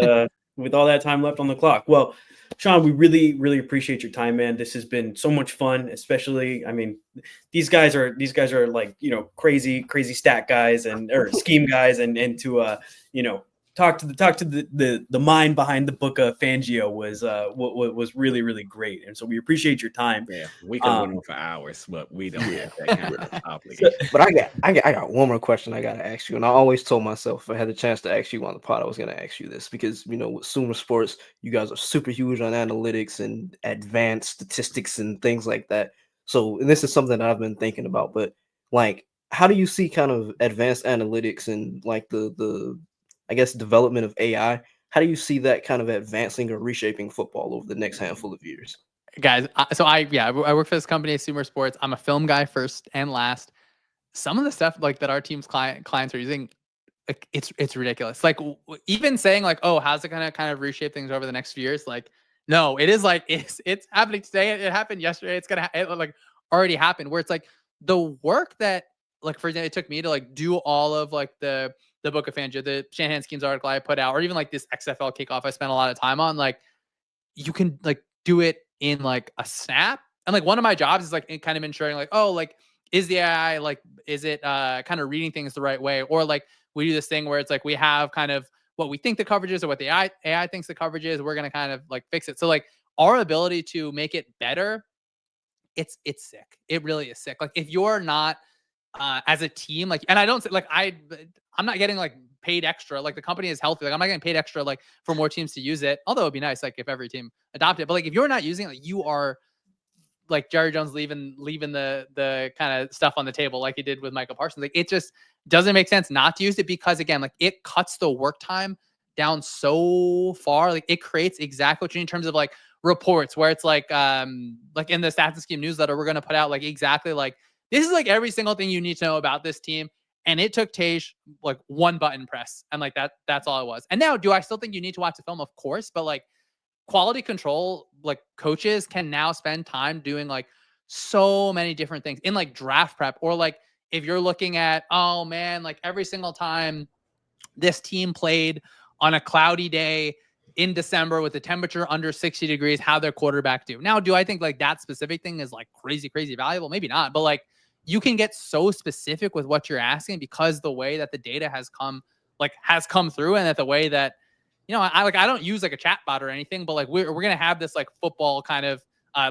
B: with all that time left on the clock. Well, Shawn, we really, really appreciate your time, man. This has been so much fun, especially, I mean, these guys are like, crazy stat guys or scheme guys, and to talk to the mind behind the book of Fangio was really, really great. And so we appreciate your time.
D: Yeah, we could went on for hours, but we don't have that kind of obligation.
A: But I got one more question I gotta ask you, and I always told myself if I had the chance to ask you on the pod, I was gonna ask you this because with SumerSports, you guys are super huge on analytics and advanced statistics and things like that. So, and this is something that I've been thinking about, but like, how do you see kind of advanced analytics and like the I guess development of AI? How do you see that kind of advancing or reshaping football over the next handful of years?
C: Guys, I work for this company, SumerSports. I'm a film guy first and last. Some of the stuff like that our team's clients are using, like it's ridiculous. Like even saying like, oh, how's it gonna kind of reshape things over the next few years? Like, no, it is like it's happening today. It happened yesterday. It's gonna like already happened. Where it's like the work that, like, for example, it took me to like do all of like the book of Fangio, the Shanahan schemes article I put out, or even like this XFL kickoff I spent a lot of time on. Like, you can like do it in like a snap. And like one of my jobs is like kind of ensuring like, oh, like, is the AI, like, is it kind of reading things the right way? Or like we do this thing where it's like we have kind of what we think the coverage is or what the AI thinks the coverage is. We're going to kind of like fix it. So like our ability to make it better, it's sick. It really is sick. Like if you're not as a team, like, and I don't say like I'm not getting like paid extra. Like the company is healthy. Like I'm not getting paid extra like for more teams to use it. Although it'd be nice like if every team adopted it. But like if you're not using it, like you are like Jerry Jones leaving the kind of stuff on the table like he did with Michael Parsons. Like it just doesn't make sense not to use it because again, like it cuts the work time down so far. Like it creates exactly what you need in terms of like reports where it's like in the Stats and Scheme newsletter, we're going to put out like exactly like this is like every single thing you need to know about this team. And it took Tej like one button press and like that's all it was. And now do I still think you need to watch the film? Of course, but like quality control, like coaches can now spend time doing like so many different things in like draft prep, or like if you're looking at, oh man, like every single time this team played on a cloudy day in December with the temperature under 60 degrees, how their quarterback do. Now, do I think like that specific thing is like crazy valuable? Maybe not, but like you can get so specific with what you're asking because the way that the data has come through, and that the way that, I don't use like a chat bot or anything, but like we're going to have this like football kind of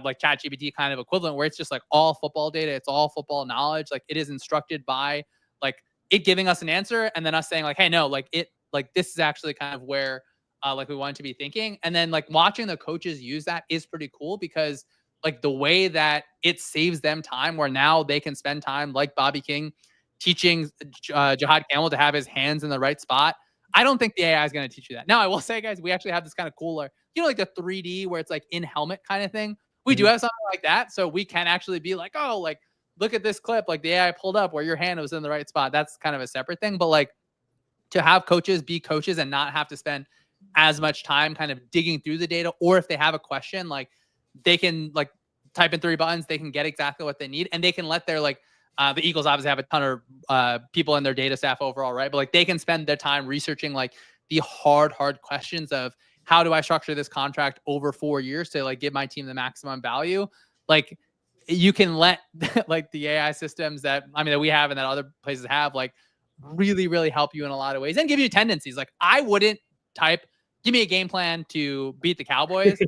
C: like chat GPT kind of equivalent where it's just like all football data. It's all football knowledge. Like it is instructed by like it giving us an answer and then us saying like, hey, no, like it, like this is actually kind of where like we want to be thinking. And then like watching the coaches use that is pretty cool because like the way that it saves them time where now they can spend time like Bobby King teaching Jihad Camel to have his hands in the right spot. I don't think the AI is going to teach you that. Now, I will say, guys, we actually have this kind of cooler, like the 3D where it's like in helmet kind of thing. We do have something like that. So we can actually be like, oh, like, look at this clip. Like the AI pulled up where your hand was in the right spot. That's kind of a separate thing. But like to have coaches be coaches and not have to spend as much time kind of digging through the data, or if they have a question, like they can like type in 3 buttons, they can get exactly what they need, and they can let their like the Eagles obviously have a ton of people in their data staff overall, right? But like they can spend their time researching like the hard questions of how do I structure this contract over 4 years to like give my team the maximum value. Like you can let like the AI systems that we have and that other places have like really help you in a lot of ways and give you tendencies. Like I wouldn't type, give me a game plan to beat the Cowboys.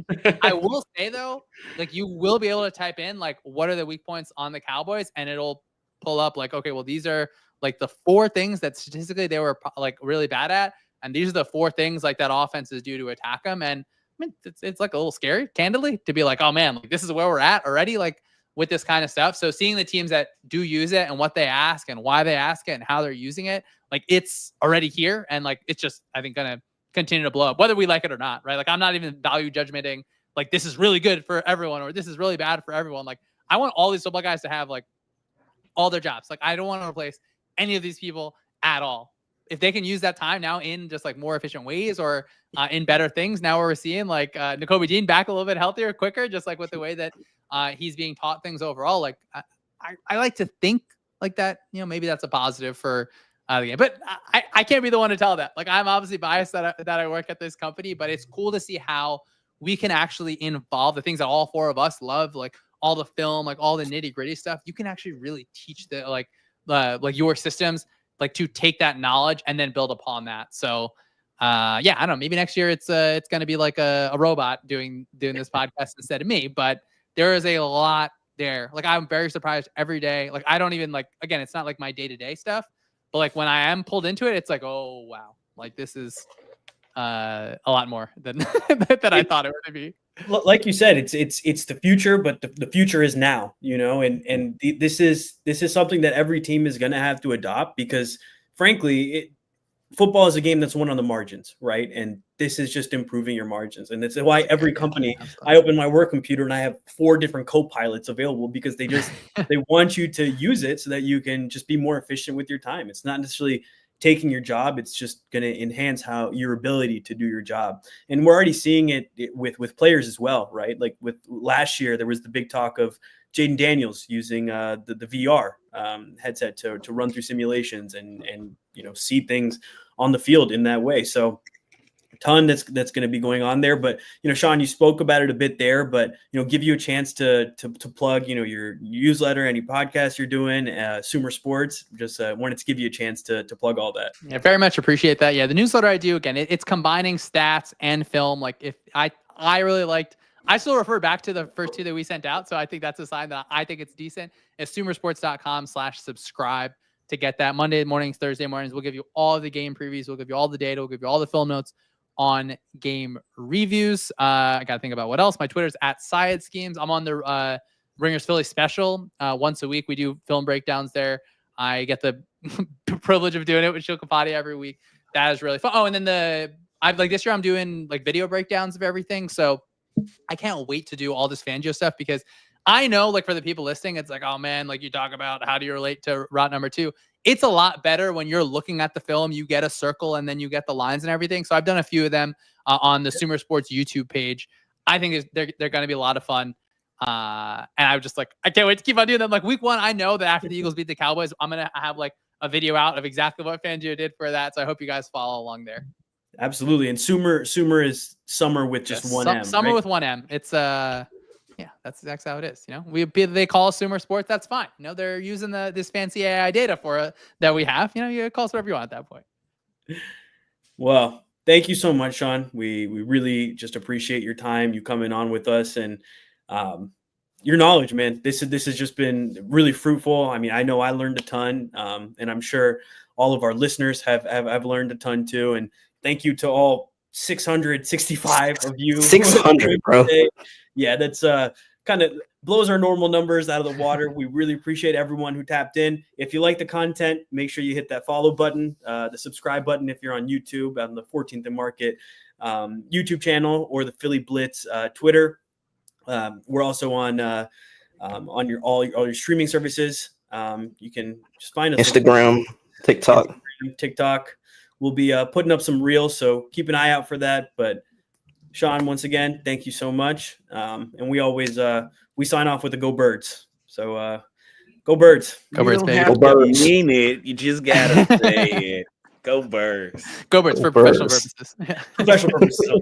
C: I will say though, like you will be able to type in like what are the weak points on the Cowboys, and it'll pull up like, okay, well these are like the 4 things that statistically they were like really bad at, and these are the 4 things like that offenses do to attack them. And I mean it's like a little scary, candidly, to be like, oh man, like this is where we're at already, like with this kind of stuff. So seeing the teams that do use it and what they ask and why they ask it and how they're using it, like it's already here, and like it's just I think gonna continue to blow up whether we like it or not, right? Like I'm not even value judgmenting like this is really good for everyone or this is really bad for everyone. Like I want all these football guys to have like all their jobs. Like I don't want to replace any of these people at all. If they can use that time now in just like more efficient ways or in better things, now we're seeing like Nakobe Dean back a little bit healthier, quicker, just like with the way that he's being taught things overall. Like I like to think like that, maybe that's a positive for the game. But I can't be the one to tell that. Like, I'm obviously biased that I work at this company, but it's cool to see how we can actually involve the things that all four of us love, like all the film, like all the nitty gritty stuff. You can actually really teach the like your systems, like to take that knowledge and then build upon that. So yeah, I don't know. Maybe next year it's going to be like a robot doing this podcast instead of me. But there is a lot there. Like, I'm very surprised every day. Like, I don't even like, again, it's not like my day-to-day stuff, but like when I am pulled into it, it's like, oh wow, like this is a lot more than than I thought it would be.
B: Like you said, it's the future, but the future is now, you know, and this is something that every team is going to have to adopt, because frankly, football is a game that's won on the margins, right? And this is just improving your margins. And that's why every company, I open my work computer and I have 4 different co-pilots available, because they want you to use it so that you can just be more efficient with your time. It's not necessarily taking your job. It's just going to enhance how your ability to do your job. And we're already seeing it with players as well, right? Like with last year, there was the big talk of Jaden Daniels using the VR headset to run through simulations and you know, see things on the field in that way. So a ton that's going to be going on there. But you know, Shawn, you spoke about it a bit there, but you know, give you a chance to plug, you know, your newsletter, any podcast you're doing, SumerSports. Just wanted to give you a chance to plug all that.
C: Yeah, very much appreciate that. Yeah, the newsletter I do, again, it's combining stats and film. Like, if I really liked. I still refer back to the first 2 that we sent out. So I think that's a sign that I think it's decent. It's sumersports.com/subscribe to get that. Monday mornings, Thursday mornings, we'll give you all the game previews. We'll give you all the data. We'll give you all the film notes on game reviews. I got to think about what else. My Twitter's @SyedSchemes. I'm on the Ringers Philly special. Once a week, we do film breakdowns there. I get the privilege of doing it with Shilkapati every week. That is really fun. Oh, and then this year I'm doing like video breakdowns of everything. So I can't wait to do all this Fangio stuff, because I know, like, for the people listening, it's like, oh man, like you talk about how do you relate to route number 2. It's a lot better when you're looking at the film, you get a circle and then you get the lines and everything. So I've done a few of them on the SumerSports YouTube page. I think they're going to be a lot of fun. And I'm just like, I can't wait to keep on doing them. Like week 1, I know that after the Eagles beat the Cowboys, I'm going to have like a video out of exactly what Fangio did for that. So I hope you guys follow along there.
B: Absolutely. And Sumer is summer with just one M.
C: Summer
B: right?
C: with 1 M. It's yeah, that's exactly how it is. You know, they call us SumerSports. That's fine. You know, they're using this fancy AI data for that we have. You know, you call us whatever you want at that point.
B: Well, thank you so much, Shawn. We really just appreciate your time, you coming on with us, and your knowledge, man. This has just been really fruitful. I mean, I know I learned a ton, and I'm sure all of our listeners have learned a ton too. And thank you to all 665 of you.
A: 600, bro.
B: Yeah, that's kind of blows our normal numbers out of the water. We really appreciate everyone who tapped in. If you like the content, make sure you hit that follow button, the subscribe button if you're on YouTube, on the 14th and Market YouTube channel, or the Philly Blitz Twitter. We're also on your all your streaming services. You can just find us
A: Instagram, TikTok.
B: We'll be putting up some reels, so keep an eye out for that. But Shawn, once again, thank you so much. And we always we sign off with the Go Birds. So go Birds.
C: Go Birds, baby.
D: Go Birds. You mean it. You just gotta say it. Go Birds.
C: Go Birds for professional purposes.
B: Professional purposes.